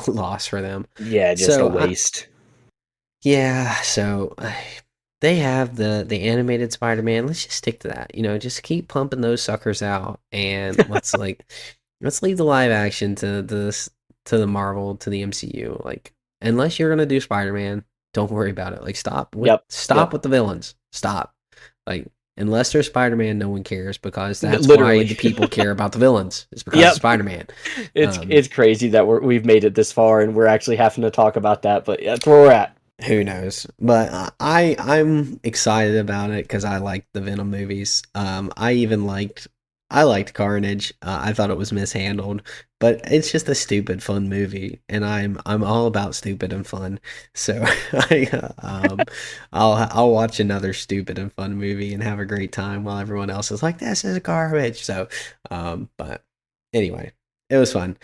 loss for them. Yeah, just a waste. So they have the animated Spider-Man. Let's just stick to that. Just keep pumping those suckers out, and let's leave the live action to the Marvel, to the MCU. Like, unless you're gonna do Spider-Man, don't worry about it. Like, stop with the villains. Stop. Like, unless they're Spider-Man, no one cares, because that's Literally. why the people care about the villains. It's because of Spider-Man. It's crazy that we've made it this far and we're actually having to talk about that, but that's where we're at. Who knows? But I'm excited about it because I like the Venom movies. I liked Carnage. I thought it was mishandled, but it's just a stupid, fun movie, and I'm all about stupid and fun. So I'll watch another stupid and fun movie and have a great time while everyone else is like, "This is garbage." So, but anyway, it was fun.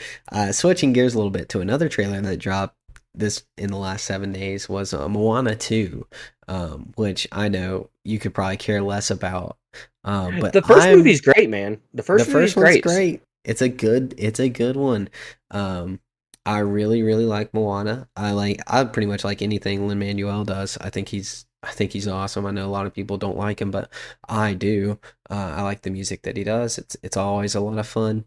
Switching gears a little bit to another trailer that dropped this in the last 7 days was Moana 2, which I know you could probably care less about. But the first movie's great, man. The first one's great. It's a good one. I really, really like Moana. I pretty much like anything Lin-Manuel does. I think he's awesome. I know a lot of people don't like him, but I do. I like the music that he does. It's always a lot of fun.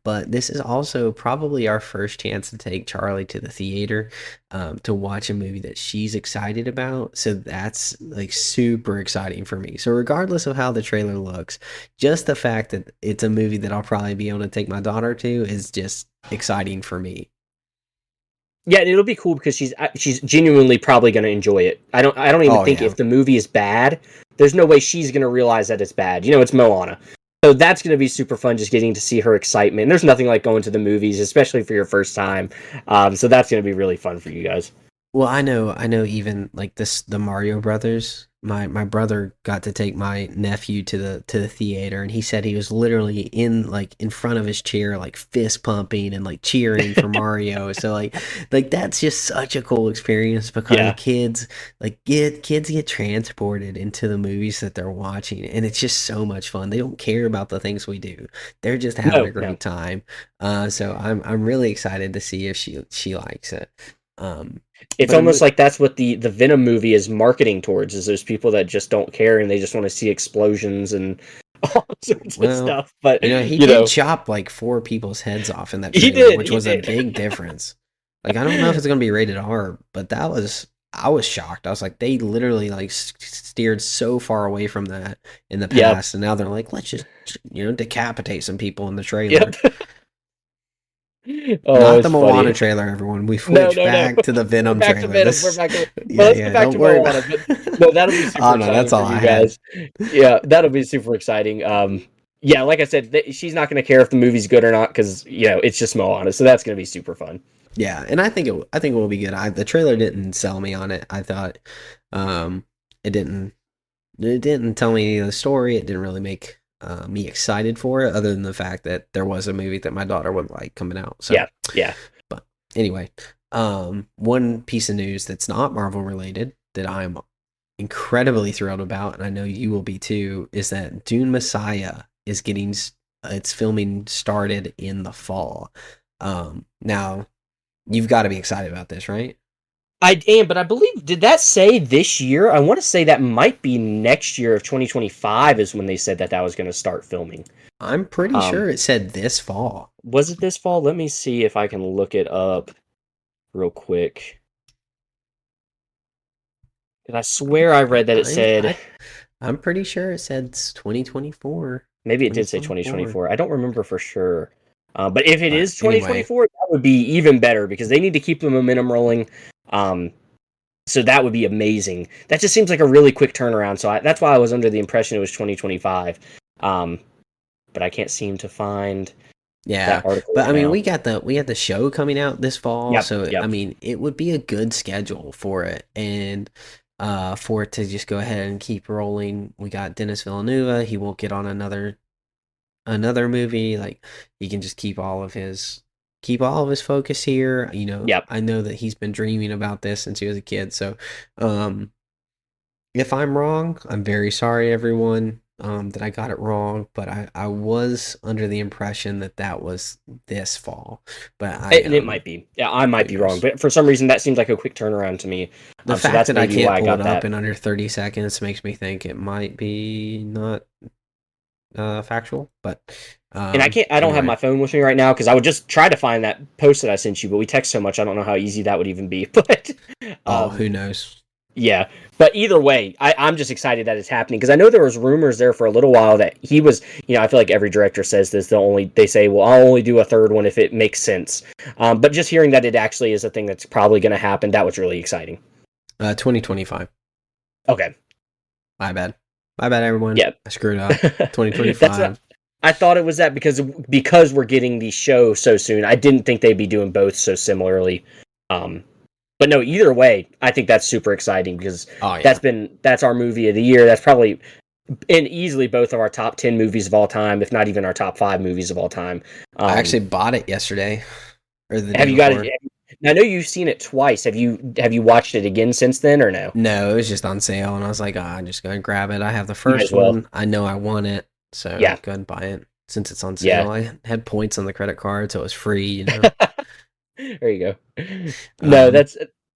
But this is also probably our first chance to take Charlie to the theater, to watch a movie that she's excited about. So that's like super exciting for me. So regardless of how the trailer looks, just the fact that it's a movie that I'll probably be able to take my daughter to is just exciting for me. Yeah, and it'll be cool because she's genuinely probably going to enjoy it. I don't even think if the movie is bad, there's no way she's going to realize that it's bad. It's Moana. So that's going to be super fun, just getting to see her excitement. And there's nothing like going to the movies, especially for your first time. So that's going to be really fun for you guys. Well, I know even like the Mario Brothers. My brother got to take my nephew to the theater, and he said he was literally in front of his chair, like fist pumping and like cheering for Mario. So like that's just such a cool experience, because kids get transported into the movies that they're watching, and it's just so much fun. They don't care about the things we do; they're just having a great time. So I'm really excited to see if she likes it. It's almost like that's what the Venom movie is marketing towards, is those people that just don't care and they just want to see explosions and all sorts of stuff. But he did chop like 4 people's heads off in that trailer, which was a big difference. Like, I don't know if it's going to be rated R, but I was shocked. I was like, they literally like steered so far away from that in the past, and now they're like, let's just decapitate some people in the trailer. Not the Moana trailer, everyone. We switched back to the Venom trailer. We're back to Moana. No, that'll be super exciting. That's all I guys. Yeah, that'll be super exciting. Yeah, like I said, she's not going to care if the movie's good or not, because it's just Moana, so that's going to be super fun. Yeah, and I think it will be good. The trailer didn't sell me on it. I thought it didn't It didn't tell me any of the story. It didn't really make me excited for it, other than the fact that there was a movie that my daughter would like coming out. So, Yeah, yeah. but anyway, one piece of news that's not Marvel related that I'm incredibly thrilled about, and I know you will be too, is that Dune Messiah is getting its filming started in the fall. Now you've got to be excited about this, right? I am, but I believe, did that say this year? I want to say that might be next year of 2025 is when they said that was going to start filming. I'm pretty sure it said this fall. Was it this fall? Let me see if I can look it up real quick. I swear I read that it said... I'm pretty sure it said 2024. Maybe it did say 2024. I don't remember for sure. But if it is 2024, anyway, that would be even better because they need to keep the momentum rolling. So that would be amazing. That just seems like a really quick turnaround. So that's why I was under the impression it was 2025. But I can't seem to find that article. But I mean, we got the show coming out this fall, I mean, it would be a good schedule for it, and for it to just go ahead and keep rolling. We got Denis Villeneuve. He won't get on another movie. Like, he can just keep all of his focus here. You know, I know that he's been dreaming about this since he was a kid. So, if I'm wrong, I'm very sorry, everyone, that I got it wrong. But I was under the impression that was this fall. But it might be. Yeah, I might be wrong. But for some reason, that seems like a quick turnaround to me. The fact that I can't pull it up in under 30 seconds makes me think it might be not factual. But and I don't have my phone with me right now because I would just try to find that post that I sent you, but we text so much I don't know how easy that would even be. But who knows? Yeah, but either way, I'm just excited that it's happening because I know there was rumors there for a little while that he was, I feel like every director says this. They say, well, I'll only do a third one if it makes sense. But just hearing that it actually is a thing that's probably going to happen, that was really exciting. 2025. Okay. My bad, everyone. Yeah, I screwed up. 2025. I thought it was that because we're getting the show so soon. I didn't think they'd be doing both so similarly. But no, either way, I think that's super exciting because that's our movie of the year. That's probably easily both of our top 10 movies of all time, if not even our top 5 movies of all time. I actually bought it yesterday. Or the have you got it? I know you've seen it twice. Have you watched it again since then or no? No, it was just on sale, and I was like, I'm just going to grab it. I have the first one. I know I want it, so go ahead and buy it since it's on sale. I had points on the credit card, so it was free. There you go. No,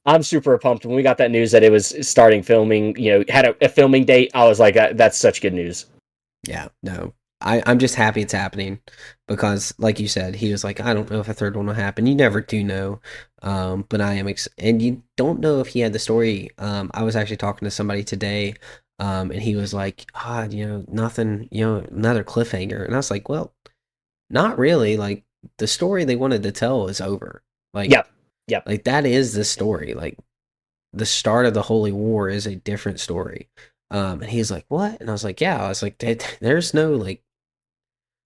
I'm super pumped. When we got that news that it was starting filming, had a filming date, I was like, that's such good news. Yeah, no. I'm just happy it's happening because, like you said, he was like, I don't know if a third one will happen. You never do know. But I am, and you don't know if he had the story. I was actually talking to somebody today, and he was like, nothing, another cliffhanger. And I was like, well, not really. Like, the story they wanted to tell is over. Like, like, that is the story. Like, the start of the Holy War is a different story. And he's like, what? And I was like, yeah. I was like, there's no, like,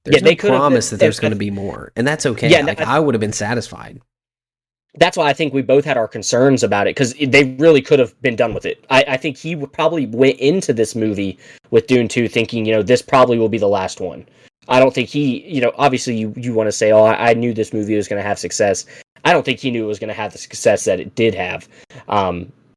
there's no promise that there's going to be more. And that's okay. Yeah, like, I would have been satisfied. That's why I think we both had our concerns about it, because they really could have been done with it. I think he probably went into this movie with Dune 2 thinking, this probably will be the last one. I don't think he, obviously you want to say, oh, I knew this movie was going to have success. I don't think he knew it was going to have the success that it did have.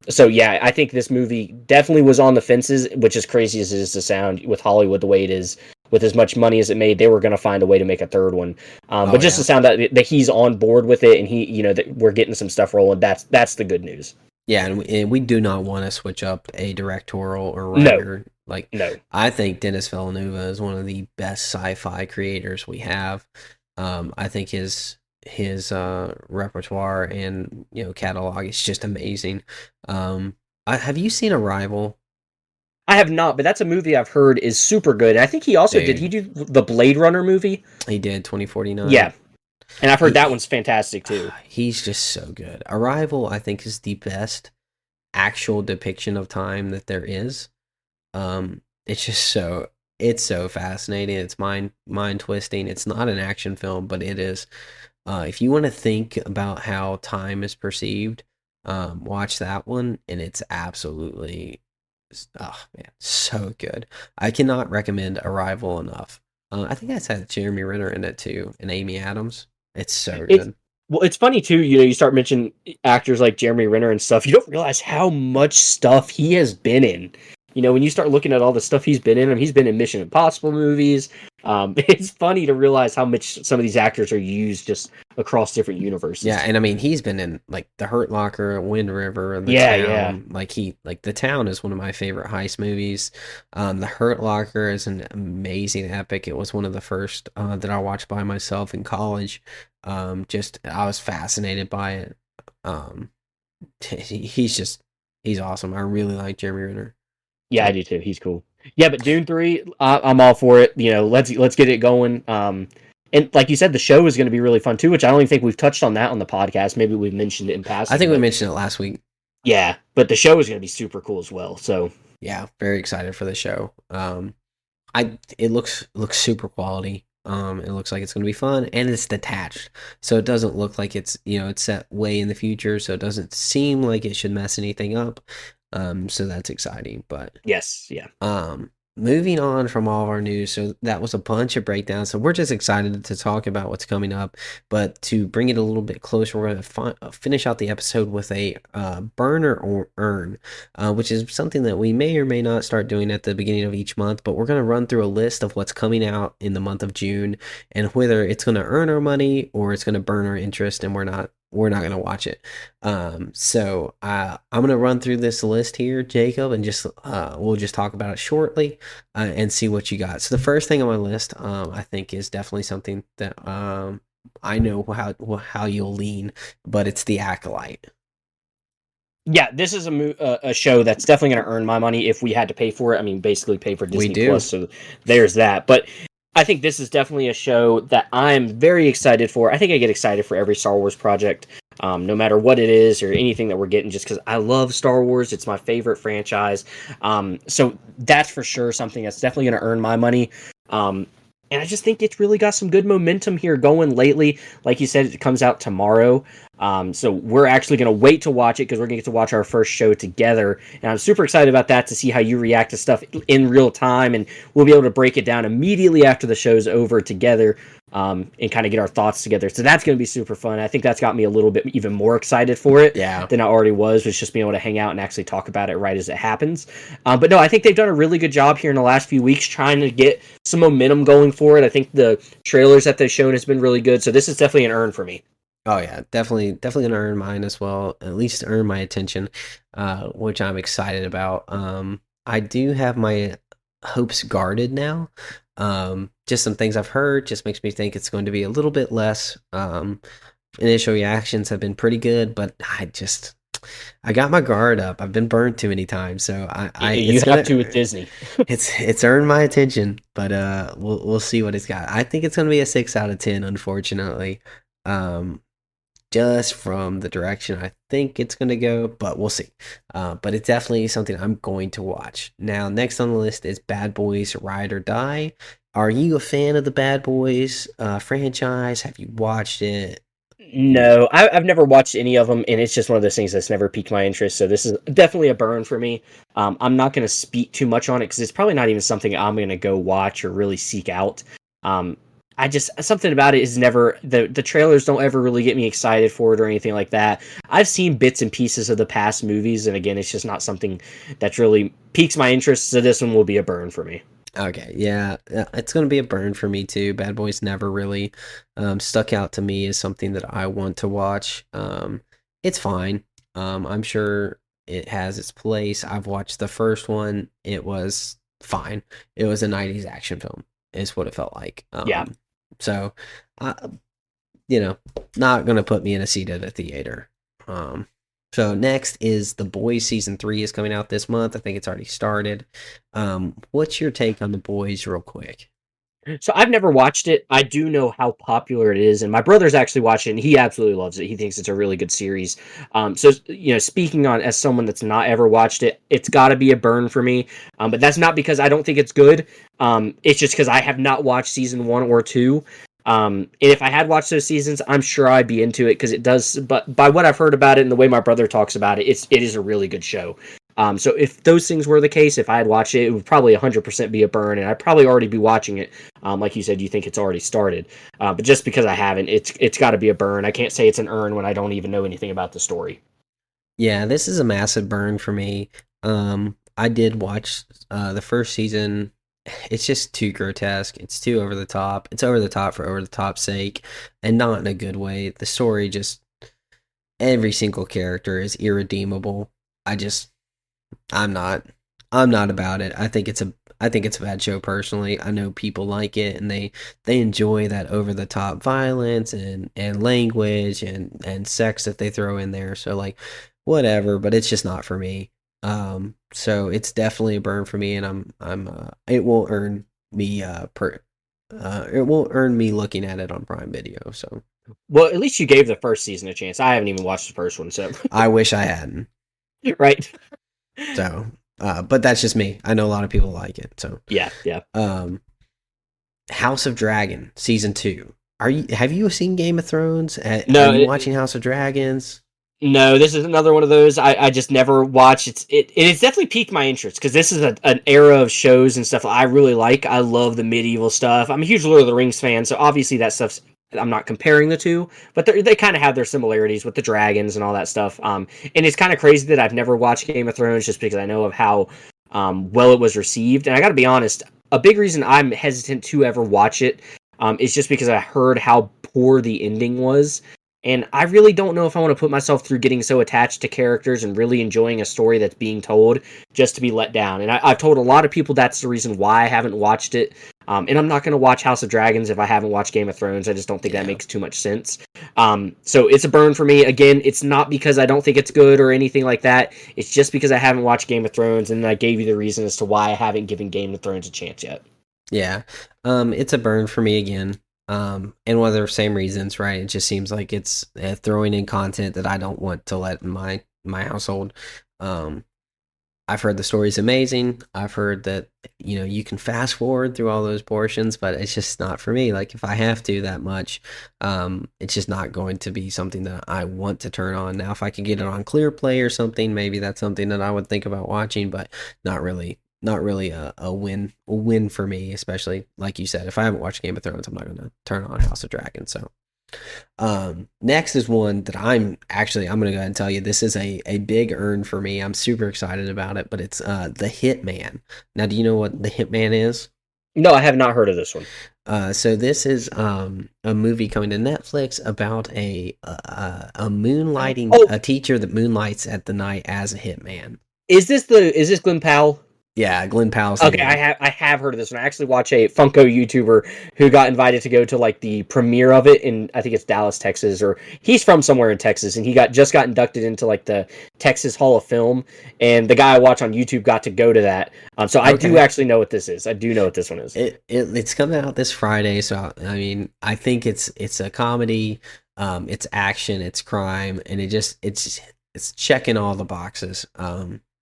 So yeah, I think this movie definitely was on the fences, which is crazy as it is to sound with Hollywood the way it is. With as much money as it made, they were going to find a way to make a third one. But just to sound that he's on board with it and he, that we're getting some stuff rolling, that's the good news. Yeah, and we do not want to switch up a directorial or writer. No. I think Denis Villeneuve is one of the best sci-fi creators we have. I think his repertoire and catalog is just amazing. Have you seen Arrival? I have not, but that's a movie I've heard is super good. And I think he also did he do the Blade Runner movie? He did 2049. Yeah. And I've heard that one's fantastic too. He's just so good. Arrival, I think, is the best actual depiction of time that there is. It's just it's so fascinating. It's mind twisting. It's not an action film, but it is. If you want to think about how time is perceived, watch that one, and it's absolutely Oh man, so good. I cannot recommend Arrival enough. I think that's had Jeremy Renner in it too, and Amy Adams. It's so It's good. well, it's funny too. You start mentioning actors like Jeremy Renner and stuff. You don't realize how much stuff he has been in. When you start looking at all the stuff he's been in, he's been in Mission Impossible movies. It's funny to realize how much some of these actors are used just across different Yeah, universes. and I mean he's been in like The Hurt Locker, Wind River, The Yeah, yeah. Town. Like The Town is one of my favorite heist movies. The Hurt Locker is an amazing epic. It was one of the first that I watched by myself in college. Just I was fascinated by it. Um, he's awesome. I really like Jeremy Renner. Yeah, I So do too. He's cool. Yeah, but Dune 3, I'm all for it. Let's get it going. And like you said, the show is going to be really fun too, which I don't even think we've touched on that on the podcast. Maybe we've mentioned it in I passing, think we but mentioned it last week. yeah, but the show is going to be super cool as well. So Yeah, very excited for the show. I it looks super quality. It looks like it's going to be fun, and it's detached, so it doesn't look like it's set way in the future, so it doesn't seem like it should mess anything up. So that's exciting. But yes, yeah. moving on from all of our news, so that was a bunch of breakdowns. So we're just excited to talk about what's coming up. But to bring it a little bit closer, we're going to finish out the episode with a burner or earn, which is something that we may or may not start doing at the beginning of each month. But we're going to run through a list of what's coming out in the month of June and whether it's going to earn our money or it's going to burn our interest, and we're not going to watch it. So I'm going to run through this list here, Jacob, and just we'll just talk about it shortly and see what you got. So the first thing on my list, I think, is definitely something that I know how you'll lean, but it's the Acolyte. Yeah, this is a show that's definitely going to earn my money if we had to pay for it. I mean, basically pay for We Disney do. Plus, so there's that. But I think this is definitely a show that I'm very excited for. I think I get excited for every Star Wars project, no matter what it is or anything that we're getting, just because I love Star Wars. It's my favorite franchise. So that's for sure something that's definitely going to earn my money. And I just think it's really got some good momentum here going lately. Like you said, it comes out tomorrow. So we're actually going to wait to watch it because we're going to get to watch our first show together. And I'm super excited about that to see how you react to stuff in real time. And we'll be able to break it down immediately after the show's over together and kind of get our thoughts together. So that's going to be super fun. I think that's got me a little bit even more excited for it Yeah. than I already was just being able to hang out and actually talk about it right as it happens. But no, I think they've done a really good job here in the last few weeks trying to get some momentum going for it. I think the trailers that they've shown has been really good. So this is definitely an earn for me. Oh yeah, definitely gonna earn mine as well. At least earn my attention, which I'm excited about. I do have my hopes guarded now. Just some things I've heard just makes me think it's going to be a little bit less. Initial reactions have been pretty good, but I got my guard up. I've been burned too many times, so You have to with Disney. it's earned my attention, but we'll see what it's got. I think it's gonna be a 6 out of 10, unfortunately. Just from the direction I think it's going to go, but we'll see. But it's definitely something I'm going to watch. Now, next on the list is Bad Boys Ride or Die. Are you a fan of the Bad Boys franchise? Have you watched it? No, I've never watched any of them, and it's just one of those things that's never piqued my interest. So this is definitely a burn for me. I'm not going to speak too much on it because it's probably not even something I'm going to go watch or really seek out. I just something about it is never the trailers don't ever really get me excited for it or anything like that. I've seen bits and pieces of the past movies, and again, it's just not something that really piques my interest. So this one will be a burn for me. Okay, yeah, it's gonna be a burn for me too. Bad Boys never really stuck out to me as something that I want to watch. It's fine. I'm sure it has its place. I've watched the first one. It was fine. It was a '90s action film, is what it felt like. Yeah. So, I, not gonna put me in a seat at a theater. So next is The Boys season 3 is coming out this month. I think it's already started. What's your take on The Boys, real quick? So I've never watched it. I do know how popular it is, and my brother's actually watched it, and he absolutely loves it. He thinks it's a really good series. So speaking on as someone that's not ever watched it, it's got to be a burn for me. But that's not because I don't think it's good. It's just because I have not watched season 1 or 2. And if I had watched those seasons, I'm sure I'd be into it because it does. But by what I've heard about it and the way my brother talks about it, it is a really good show. So if those things were the case, if I had watched it, it would probably 100% be a burn, and I'd probably already be watching it. Like you said, you think it's already started, but just because I haven't, it's got to be a burn. I can't say it's an earn when I don't even know anything about the story. Yeah, this is a massive burn for me. I did watch the first season. It's just too grotesque. It's too over the top. It's over the top for over the top's sake, and not in a good way. The story just every single character is irredeemable. I just I'm not I'm not about it. I think it's a bad show personally. I know people like it and they enjoy that over the top violence and language and sex that they throw in there. So like whatever, but it's just not for me. So it's definitely a burn for me, and it won't earn me it won't earn me looking at it on Prime Video. So Well, at least you gave the first season a chance. I haven't even watched the first one, so I wish I hadn't. right. So, but that's just me. I know a lot of people like it. So Yeah, yeah. House of Dragon season 2. Have you seen Game of Thrones? No, Are you watching House of Dragons? no, this is another one of those I just never watched. It's definitely piqued my interest because this is an era of shows and stuff I really like. I love the medieval stuff. I'm a huge Lord of the Rings fan, so obviously that stuff's. I'm not comparing the two, but they kind of have their similarities with the dragons and all that stuff. And it's kind of crazy that I've never watched Game of Thrones just because I know of how well it was received. And I got to be honest, a big reason I'm hesitant to ever watch it is just because I heard how poor the ending was. And I really don't know if I want to put myself through getting so attached to characters and really enjoying a story that's being told just to be let down. And I've told a lot of people that's the reason why I haven't watched it. And I'm not going to watch House of Dragons if I haven't watched Game of Thrones. I just don't think that makes too much sense. So it's a burn for me. Again, it's not because I don't think it's good or anything like that. It's just because I haven't watched Game of Thrones, and I gave you the reason as to why I haven't given Game of Thrones a chance yet. Yeah. It's a burn for me again. And one of the same reasons, right? It just seems like it's throwing in content that I don't want to let in my household. I've heard the story's amazing. I've heard that, you can fast forward through all those portions, but it's just not for me. Like if I have to that much, it's just not going to be something that I want to turn on. Now, if I could get it on Clear Play or something, maybe that's something that I would think about watching, but not really a win for me, especially like you said, if I haven't watched Game of Thrones, I'm not going to turn on House of Dragons. So next is one that I'm going to go ahead and tell you, this is a big earn for me. I'm super excited about it, but it's The Hitman. Now, do you know what The Hitman is? No, I have not heard of this one. So this is a movie coming to Netflix about a moonlighting a teacher that moonlights at the night as a hitman. Is this Glenn Powell? Yeah, Glenn Powell's. Okay, I have heard of this one. I actually watch a Funko YouTuber who got invited to go to like the premiere of it in, I think it's Dallas, Texas, or he's from somewhere in Texas, and he just got inducted into like the Texas Hall of Film, and the guy I watch on YouTube got to go to that. So I do actually know what this is. I do know what this one is. It's coming out this Friday, so I mean, I think it's a comedy, it's action, it's crime, and it's checking all the boxes.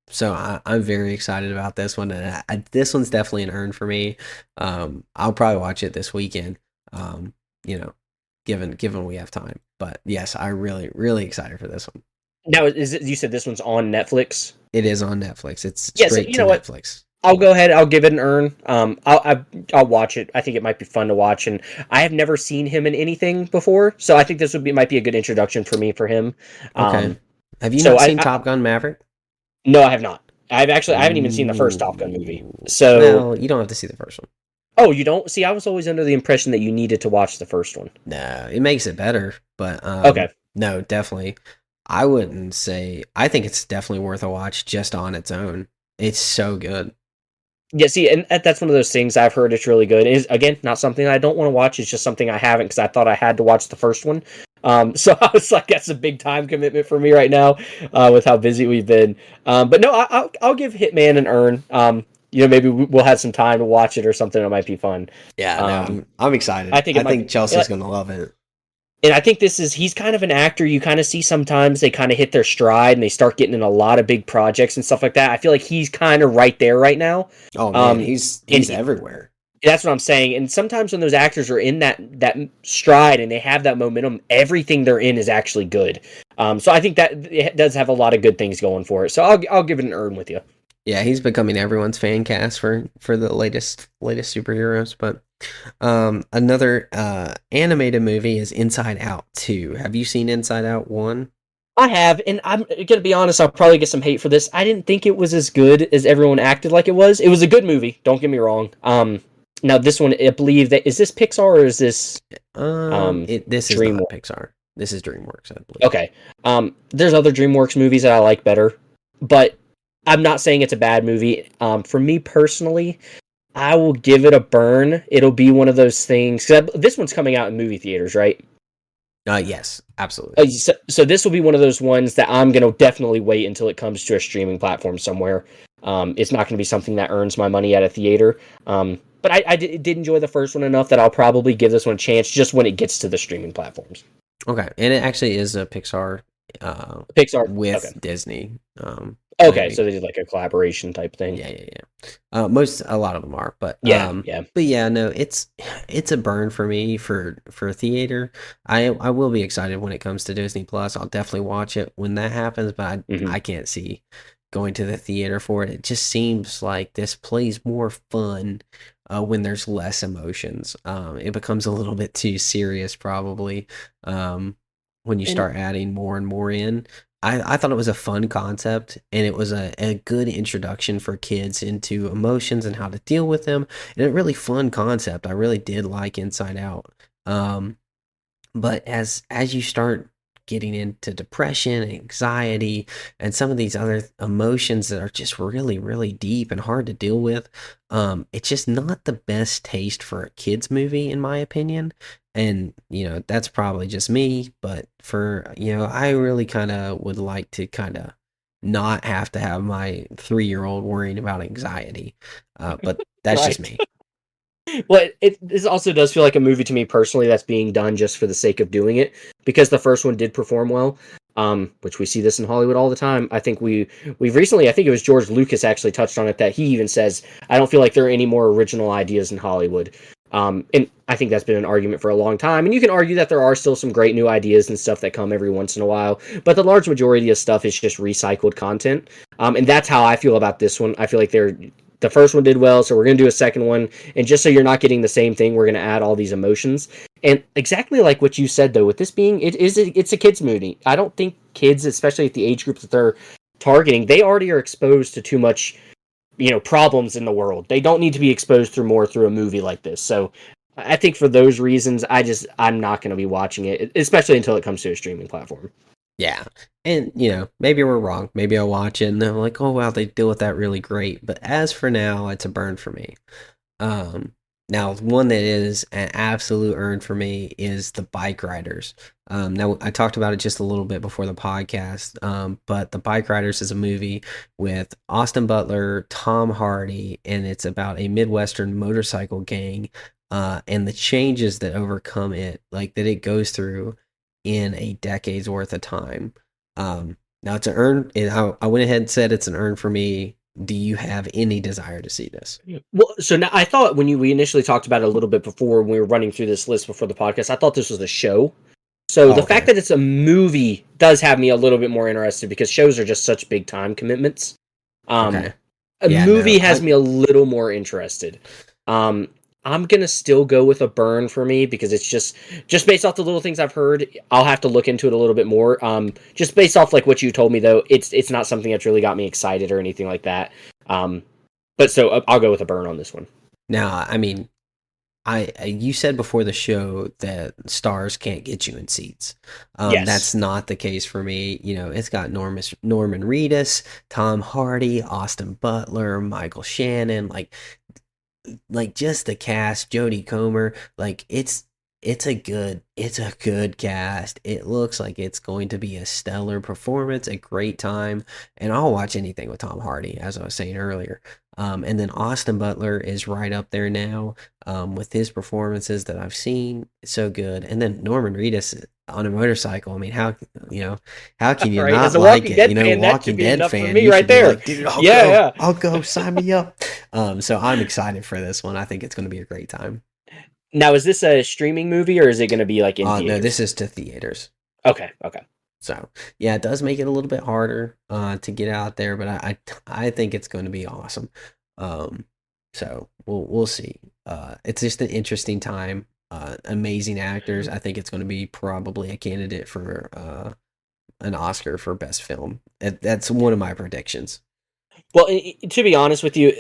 So I'm very excited about this one. And this one's definitely an earn for me. I'll probably watch it this weekend. Given we have time. But yes, I'm really, really excited for this one. Now, you said this one's on Netflix? It is on Netflix. It's straight to Netflix. I'll go ahead. I'll give it an earn. I'll watch it. I think it might be fun to watch, and I have never seen him in anything before, so I think this might be a good introduction for him. Okay. Have you not seen Top Gun Maverick? No, I have not. I haven't even seen the first Top Gun movie. So no, you don't have to see the first one. Oh, you don't? See, I was always under the impression that you needed to watch the first one. No, it makes it better, but okay. No, definitely. I wouldn't say. I think it's definitely worth a watch just on its own. It's so good. Yeah, see, and that's one of those things I've heard it's really good. It is, again, not something I don't want to watch. It's just something I haven't because I thought I had to watch the first one. So I was like, that's a big time commitment for me right now with how busy we've been. But no, I'll give Hitman an earn. Maybe we'll have some time to watch it or something. It might be fun. Yeah, I'm excited. I think Chelsea's going to love it. And I think he's kind of an actor you kind of see sometimes they kind of hit their stride and they start getting in a lot of big projects and stuff like that. I feel like he's kind of right there right now. Oh man, he's everywhere. That's what I'm saying. And sometimes when those actors are in that stride and they have that momentum, everything they're in is actually good. So I think that it does have a lot of good things going for it. So I'll give it an earn with you. Yeah, he's becoming everyone's fan cast for the latest superheroes. But another animated movie is Inside Out 2. Have you seen Inside Out 1? I have, and I'm gonna be honest. I'll probably get some hate for this. I didn't think it was as good as everyone acted like it was. It was a good movie. Don't get me wrong. Now this one, I believe that is this Pixar or is this This is not DreamWorks? Pixar. This is DreamWorks, I believe. Okay. There's other DreamWorks movies that I like better, but I'm not saying it's a bad movie. For me personally, I will give it a burn. It'll be one of those things. 'Cause this one's coming out in movie theaters, right? Yes, absolutely. So this will be one of those ones that I'm going to definitely wait until it comes to a streaming platform somewhere. It's not going to be something that earns my money at a theater. But I did enjoy the first one enough that I'll probably give this one a chance just when it gets to the streaming platforms. Okay, and it actually is a Pixar Pixar with okay. Disney. Okay, movie. so they did like a collaboration type thing. Yeah. A lot of them are, but yeah. But yeah, no, it's a burn for me for theater. I will be excited when it comes to Disney Plus. I'll definitely watch it when that happens, but I can't see going to the theater for it. It just seems like this plays more fun when there's less emotions. It becomes a little bit too serious, probably, when you start adding more and more in. I thought it was a fun concept, and it was a good introduction for kids into emotions and how to deal with them, and a really fun concept. I really did like Inside Out. But as you start getting into depression, anxiety, and some of these other emotions that are just really, really deep and hard to deal with, it's just not the best taste for a kids movie, in my opinion. And that's probably just me, but for I really kind of would like to kind of not have to have my 3-year-old worrying about anxiety, but that's just me. Well, this also does feel like a movie to me personally that's being done just for the sake of doing it, because the first one did perform well, which we see this in Hollywood all the time. I think we've recently, I think it was George Lucas actually touched on it, that he even says, I don't feel like there are any more original ideas in Hollywood. And I think that's been an argument for a long time. And you can argue that there are still some great new ideas and stuff that come every once in a while, but the large majority of stuff is just recycled content. And that's how I feel about this one. I feel like the first one did well, so we're going to do a second one. And just so you're not getting the same thing, we're going to add all these emotions. And exactly like what you said, though, with this being, it's a kids movie. I don't think kids, especially at the age group that they're targeting, they already are exposed to too much, problems in the world. They don't need to be exposed through a movie like this. So I think for those reasons, I'm not going to be watching it, especially until it comes to a streaming platform. Yeah. And, maybe we're wrong. Maybe I'll watch it and I'm like, oh, wow, they deal with that really great. But as for now, it's a burn for me. Now, one that is an absolute earn for me is the Bikeriders. Now, I talked about it just a little bit before the podcast, but the Bikeriders is a movie with Austin Butler, Tom Hardy, and it's about a Midwestern motorcycle gang and the changes that overcome it, like that it goes through in a decade's worth of time. Now, it's an earn. I went ahead and said it's an earn for me. Do you have any desire to see this? Well, so now I thought when we initially talked about it a little bit before, when we were running through this list before the podcast, I thought this was a show. So the fact that it's a movie does have me a little bit more interested, because shows are just such big time commitments. A movie has me a little more interested. I'm gonna still go with a burn for me, because it's just based off the little things I've heard. I'll have to look into it a little bit more. Just based off like what you told me, though, it's not something that's really got me excited or anything like that. But so I'll go with a burn on this one. Now, I mean, you said before the show that stars can't get you in seats. Yes. That's not the case for me. It's got Norman Reedus, Tom Hardy, Austin Butler, Michael Shannon, like just the cast, Jodie Comer, like it's a good cast. It looks like it's going to be a stellar performance, a great time, and I'll watch anything with Tom Hardy, as I was saying earlier. And then Austin Butler is right up there now with his performances that I've seen. It's so good. And then Norman Reedus on a motorcycle. I mean, how can you right, not like it? Walking Dead fan, me right there. Like, dude, I'll go, sign me up. So I'm excited for this one. I think it's going to be a great time. Now, is this a streaming movie, or is it going to be like in theaters? No, this is to theaters. Okay. So yeah, it does make it a little bit harder to get out there, but I think it's going to be awesome. Um, so we'll see. It's just an interesting time. Amazing actors. I think it's going to be probably a candidate for an Oscar for best film. That's one of my predictions. Well, to be honest with you,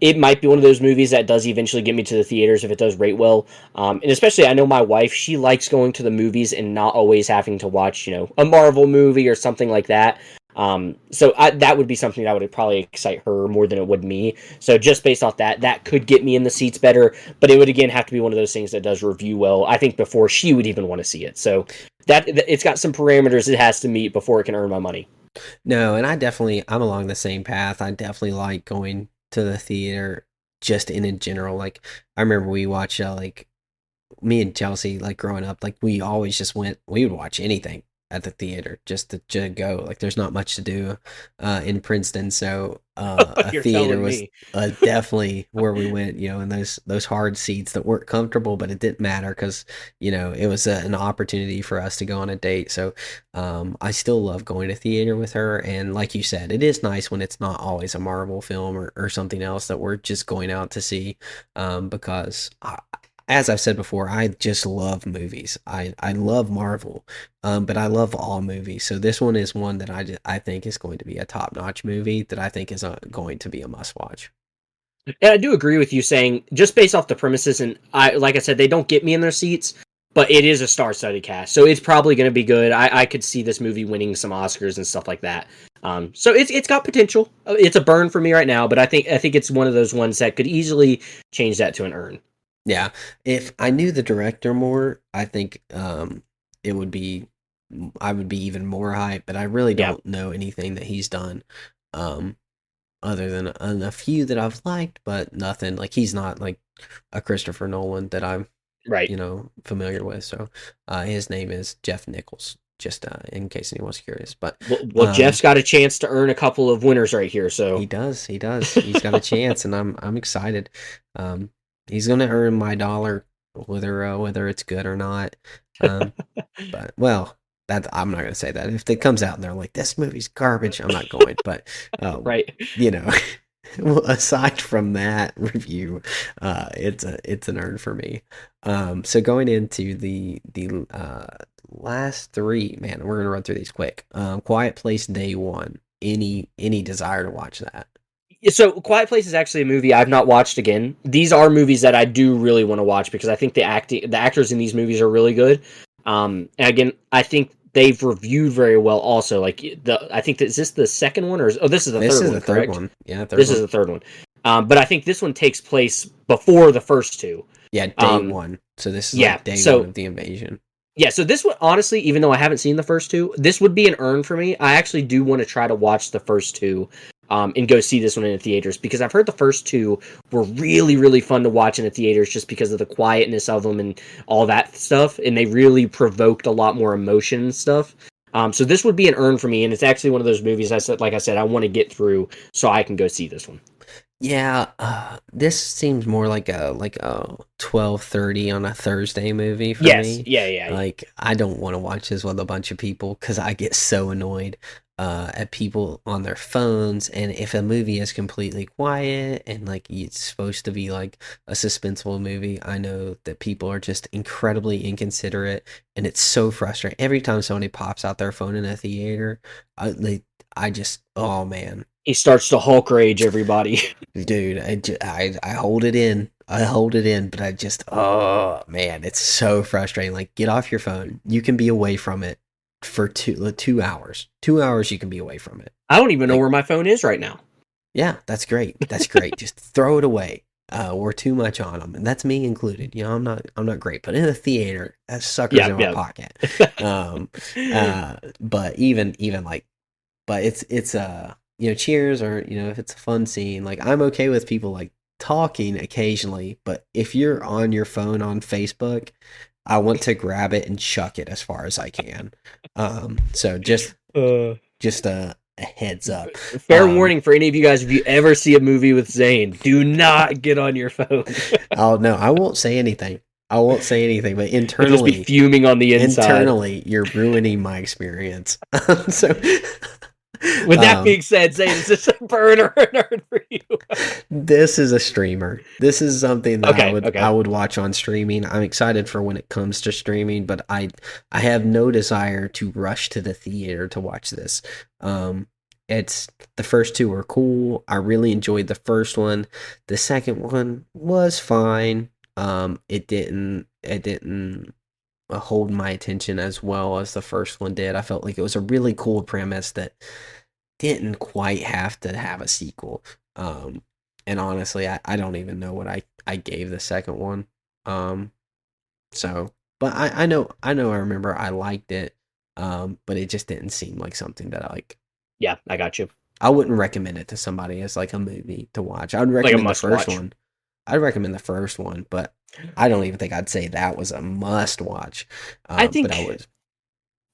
it might be one of those movies that does eventually get me to the theaters if it does rate well. And especially, I know my wife, she likes going to the movies and not always having to watch, a Marvel movie or something like that. So that would be something that would probably excite her more than it would me. So just based off that, that could get me in the seats better. But it would again have to be one of those things that does review well. I think before she would even want to see it. So that it's got some parameters it has to meet before it can earn my money. No, and I'm along the same path. I definitely like going to the theater just in general. Like I remember we watched like me and Chelsea, like growing up, like we always just we would watch anything at the theater just to go. Like there's not much to do in Princeton, so a You're theater telling was me. definitely where we went. In those hard seats that weren't comfortable, but it didn't matter because it was an opportunity for us to go on a date. So I still love going to theater with her, and like you said, it is nice when it's not always a Marvel film or something else that we're just going out to see because as I've said before, I just love movies. I love Marvel, but I love all movies. So this one is one that I think is going to be a top notch movie that I think is going to be a must watch. And I do agree with you saying just based off the premises, and like I said, they don't get me in their seats, but it is a star-studded cast, so it's probably going to be good. I could see this movie winning some Oscars and stuff like that. So it's got potential. It's a burn for me right now, but I think it's one of those ones that could easily change that to an earn. Yeah, if I knew the director more, I think it would be I would be even more hyped. But I really Yeah, don't know anything that he's done. Um, Other than a few that I've liked, but nothing like he's not like a Christopher Nolan that I'm right. familiar with. So his name is Jeff Nichols, just in case anyone's curious. But Well, Jeff's got a chance to earn a couple of winners right here. So he's got a chance, and I'm excited. Um, he's gonna earn my dollar, whether it's good or not. Um, but well, that I'm not gonna say that. If it comes out and they're like this movie's garbage, I'm not going. But right. you know, well, aside from that review, it's an earn for me. So going into the last three, man, we're gonna run through these quick. Quiet Place Day One. Any desire to watch that? So, Quiet Place is actually a movie I've not watched again. These are movies that I do really want to watch because I think the actors in these movies are really good. And again, I think they've reviewed very well. Also, like I think is this the second one this is the This third is one, the third correct? one. Yeah, third This is one. the third one. But I think this one takes place before the first two. Yeah, day Um, one. So this is yeah. like day one So of the invasion. yeah, so this one, honestly, even though I haven't seen the first two, this would be an earn for me. I actually do want to try to watch the first two and go see this one in the theaters because I've heard the first two were really, really fun to watch in the theaters just because of the quietness of them and all that stuff. And they really provoked a lot more emotion and stuff. So this would be an earn for me. And it's actually one of those movies like I said, I want to get through so I can go see this one. Yeah, this seems more like a 12:30 on a Thursday movie for Yes. me. Yeah, yeah, yeah. Like I don't want to watch this with a bunch of people because I get so annoyed at people on their phones. And if a movie is completely quiet and like it's supposed to be like a suspenseful movie, I know that people are just incredibly inconsiderate, and it's so frustrating every time somebody pops out their phone in a theater. I just oh man. He starts to Hulk rage everybody. Dude, I hold it in. I hold it in, but I just, oh man, it's so frustrating. Like, get off your phone. You can be away from it for 2 hours. 2 hours you can be away from it. I don't even know Like, where my phone is right now. yeah, that's great. That's great. Just throw it away. We're too much on them, and that's me included. I'm not great, but in a theater, that sucker's Yeah, in my yeah. pocket. Um, but even like, but it's cheers, or if it's a fun scene, like I'm okay with people like talking occasionally, but if you're on your phone on Facebook, I want to grab it and chuck it as far as I can. So Uh, just a heads up. Fair warning for any of you guys: if you ever see a movie with Zane, do not get on your phone. Oh no, I won't say anything. I won't say anything, but You'll just be fuming on the inside. you're ruining my experience. So, With that being said, Zane, is this a burn or a nerd for you? this is a streamer. This is something that Okay, I okay. would watch on streaming. I'm excited for when it comes to streaming, but I have no desire to rush to the theater to watch this. It's the first two are cool. I really enjoyed the first one. The second one was fine. It didn't hold my attention as well as the first one did. I felt like it was a really cool premise that didn't quite have to have a sequel. And honestly, I don't even know what I gave the second one. So, but I remember I liked it. But it just didn't seem like something that Yeah, I got you. I wouldn't recommend it to somebody as like a movie to watch. I would Like a recommend the must first watch. one. I'd recommend the first one, but I don't even think I'd say that was a must watch. I But I think, was.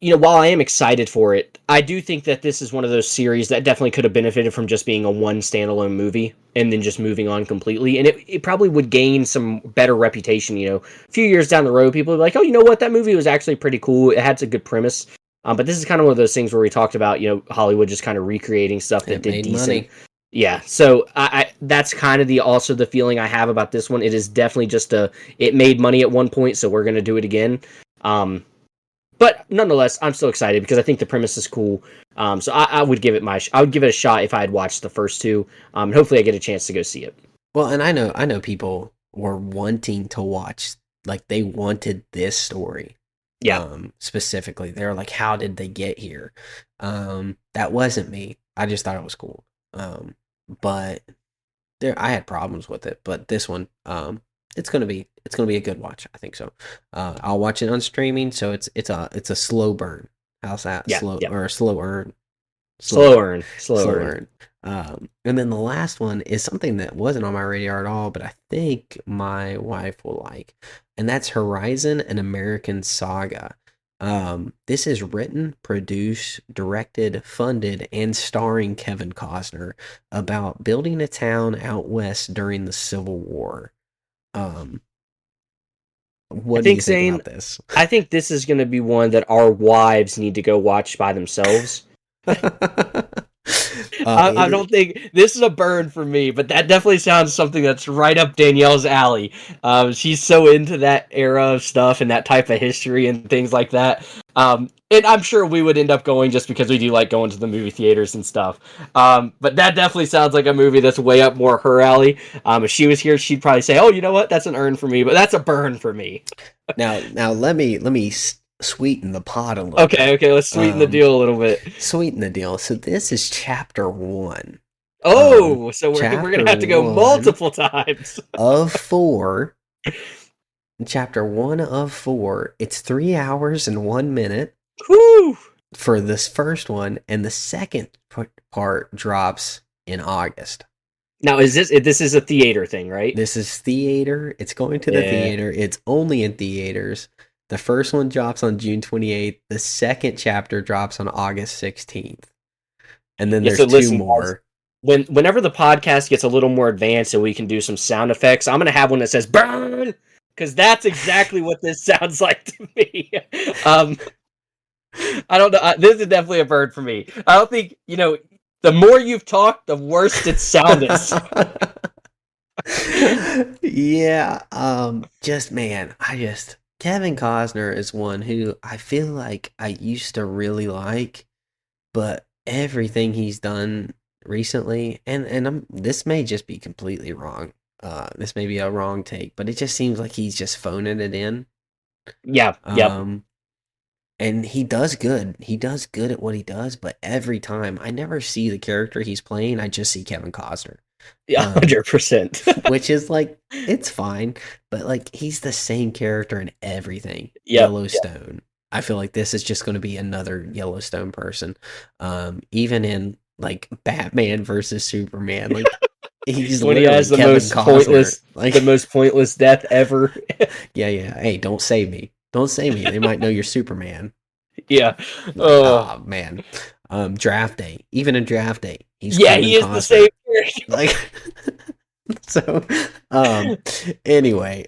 while I am excited for it, I do think that this is one of those series that definitely could have benefited from just being a one standalone movie and then just moving on completely. And it probably would gain some better reputation, a few years down the road. People would be like, oh, you know what? That movie was actually pretty cool. It had a good premise. But this is kind of one of those things where we talked about, Hollywood just kind of recreating stuff that It did made decent. money. Yeah, so I that's kind of also the feeling I have about this one. It is definitely just it made money at one point, so we're gonna do it again. But nonetheless, I'm still excited because I think the premise is cool. So I would give it I would give it a shot if I had watched the first two. And hopefully I get a chance to go see it. Well, and I know people were wanting to watch, like they wanted this story. Yeah. Specifically, they were like, "How did they get here?" That wasn't me. I just thought it was cool. But I had problems with it. But this one, it's gonna be a good watch. I think so. I'll watch it on streaming, so it's a slow burn. How's that? Yeah, Slow yeah. or a slow earn? Slow earn. And then the last one is something that wasn't on my radar at all, but I think my wife will like, and that's Horizon: An American Saga. This is written, produced, directed, funded, and starring Kevin Costner about building a town out west during the Civil War. What do you think Zane, about this? I think this is going to be one that our wives need to go watch by themselves. I don't think this is a burn for me, but that definitely sounds something that's right up Danielle's alley. She's so into that era of stuff and that type of history and things like that. And I'm sure we would end up going just because we do like going to the movie theaters and stuff. But that definitely sounds like a movie that's way up more her alley. If she was here, she'd probably say, "Oh, you know what? That's an earn for me," but that's a burn for me. Now let me sweeten the pot a little bit. Okay, let's sweeten the deal a little bit. Sweeten the deal. So this is chapter 1. Oh, so we're gonna have to go multiple times. Of 4. Chapter 1 of 4. It's 3 hours and 1 minute. Whew. For this first one, and the second part drops in August. Now, this is a theater thing, right? This is theater. It's going to the theater. It's only in theaters. The first one drops on June 28th. The second chapter drops on August 16th. And then there's two more. Whenever the podcast gets a little more advanced and we can do some sound effects, I'm going to have one that says burn, because that's exactly what this sounds like to me. I don't know. This is definitely a burn for me. I don't think, the more you've talked, the worse it sounded. Yeah. Kevin Costner is one who I feel like I used to really like, but everything he's done recently, and this may just be completely wrong. This may be a wrong take, but it just seems like he's just phoning it in. Yeah. Yep. And he does good. He does good at what he does, but every time I never see the character he's playing. I just see Kevin Costner. Yeah, 100%. Which is like, it's fine, but like he's the same character in everything. Yep. Yellowstone. Yep. I feel like this is just going to be another Yellowstone person. Even in like Batman versus Superman, like he's when he has the most pointless death ever. Yeah. Hey, don't save me. Don't save me. They might know you're Superman. Yeah. Oh man. Draft Day. Even in Draft Day, he is the same character. Like So, um, anyway,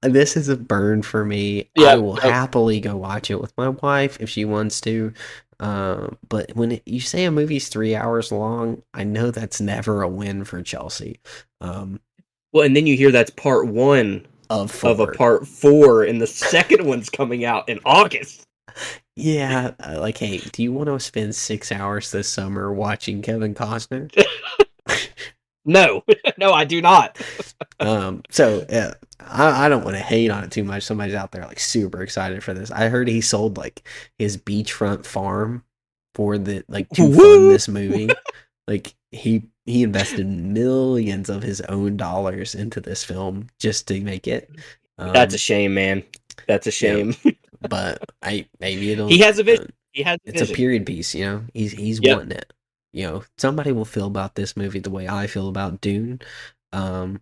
this is a burn for me. I Yep. will happily go watch it with my wife if she wants to. But when you say a movie's 3 hours long, I know that's never a win for Chelsea. Um, Well, and then you hear that's part one of of a 4. part four, and the second one's coming out in August. Yeah, like, hey, do you want to spend 6 hours this summer watching Kevin Costner? No, no, I do not. I don't want to hate on it too much. Somebody's out there like super excited for this. I heard he sold like his beachfront farm for the like to fund Woo! this movie. Like he invested millions of his own dollars into this film just to make it. That's a shame, man. That's a Yeah, shame. but I maybe He it'll. has a vision. He has a It's a vision. period piece, you know. He's Yep. wanting it. You know, somebody will feel about this movie the way I feel about Dune. Um,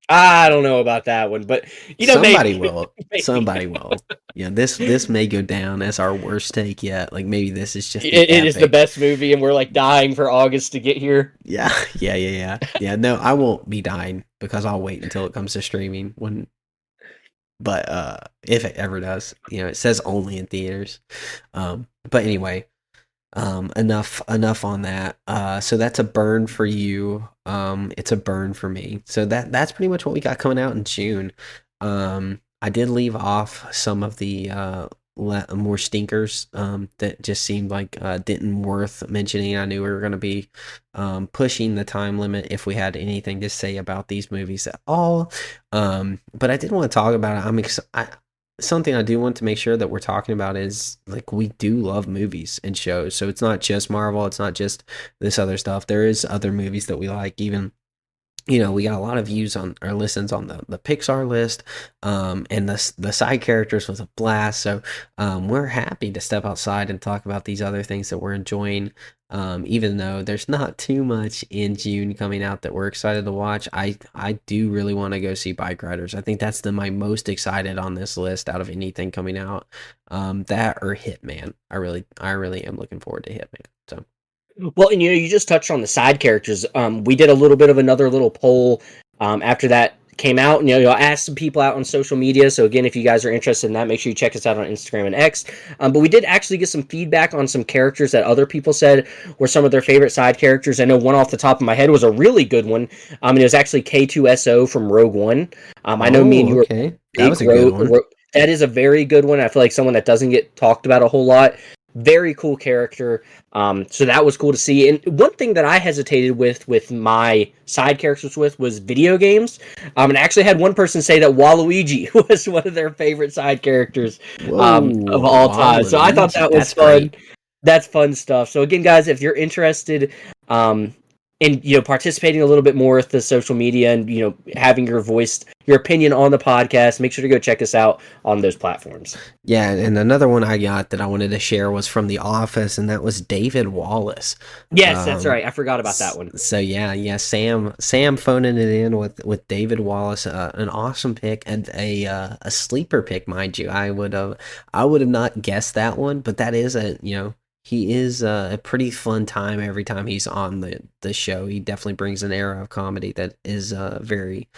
I don't know about that one, but Somebody maybe. will. Maybe. Somebody will. Yeah, this may go down as our worst take yet. Like maybe this is just the It is the epic. best movie, and we're like dying for August to get here. Yeah, yeah. No, I won't be dying because I'll wait until it comes to streaming when. But if it ever does, you know, it says only in theaters. But anyway, enough on that. So that's a burn for you. It's a burn for me. So that's pretty much what we got coming out in June. I did leave off some of the more stinkers that just seemed like didn't worth mentioning. I knew we were going to be pushing the time limit if we had anything to say about these movies at all. But I did want to talk about it. Something I do want to make sure that we're talking about is like we do love movies and shows. So it's not just Marvel, it's not just this other stuff. There is other movies that we like. Even, you know, we got a lot of views on or listens on the Pixar list, and the side characters was a blast. So we're happy to step outside and talk about these other things that we're enjoying. Even though there's not too much in June coming out that we're excited to watch, I do really want to go see Bikeriders. I think that's my most excited on this list out of anything coming out. That or Hitman. I really am looking forward to Hitman. So. Well, and you just touched on the side characters. We did a little bit of another little poll after that came out, and I asked some people out on social media. So again, if you guys are interested in that, make sure you check us out on Instagram and X. But we did actually get some feedback on some characters that other people said were some of their favorite side characters. I know one off the top of my head was a really good one. And it was actually K2SO from Rogue One. I know me and Oh, you were okay. That big was a good one. that is a very good one. I feel like someone that doesn't get talked about a whole lot. Very cool character. So that was cool to see. And one thing that I hesitated with my side characters was video games. And I actually had one person say that Waluigi was one of their favorite side characters of Whoa, all time. So I thought Waluigi. that was That's fun. great. That's fun stuff. So again, guys, if you're interested in participating a little bit more with the social media and having your opinion on the podcast, make sure to go check us out on those platforms. Yeah, and another one I got that I wanted to share was from The Office, and that was David Wallace. Yes, that's right. I forgot about that one. So yeah, Sam phoning it in with David Wallace, an awesome pick and a sleeper pick, mind you. I would have not guessed that one, but that is he is a pretty fun time every time he's on the show. He definitely brings an era of comedy that is very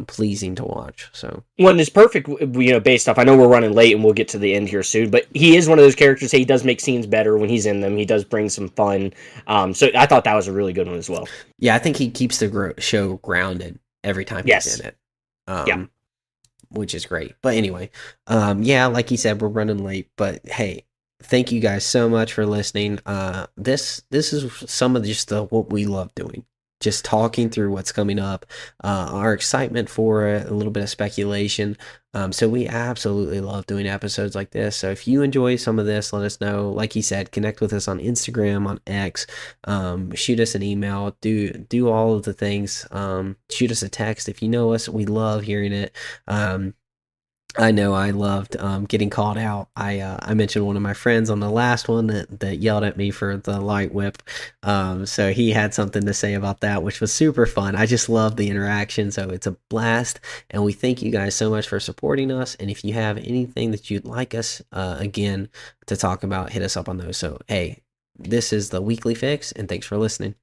pleasing to watch. So one is perfect, based off. I know we're running late and we'll get to the end here soon, but he is one of those characters. He does make scenes better when he's in them. He does bring some fun. So I thought that was a really good one as well. Yeah, I think he keeps the show grounded every time he's in it. Yeah. Which is great. But anyway, yeah, like you said, we're running late. But hey, thank you guys so much for listening. This is some of just what we love doing. Just talking through what's coming up, our excitement for it, a little bit of speculation. So we absolutely love doing episodes like this. So if you enjoy some of this, let us know. Like you said, connect with us on Instagram, on X, shoot us an email, do all of the things. Shoot us a text if you know us. We love hearing it. I know I loved getting called out. I mentioned one of my friends on the last one that yelled at me for the light whip. So he had something to say about that, which was super fun. I just love the interaction. So it's a blast. And we thank you guys so much for supporting us. And if you have anything that you'd like us, again, to talk about, hit us up on those. So, hey, this is the Weekly Fix, and thanks for listening.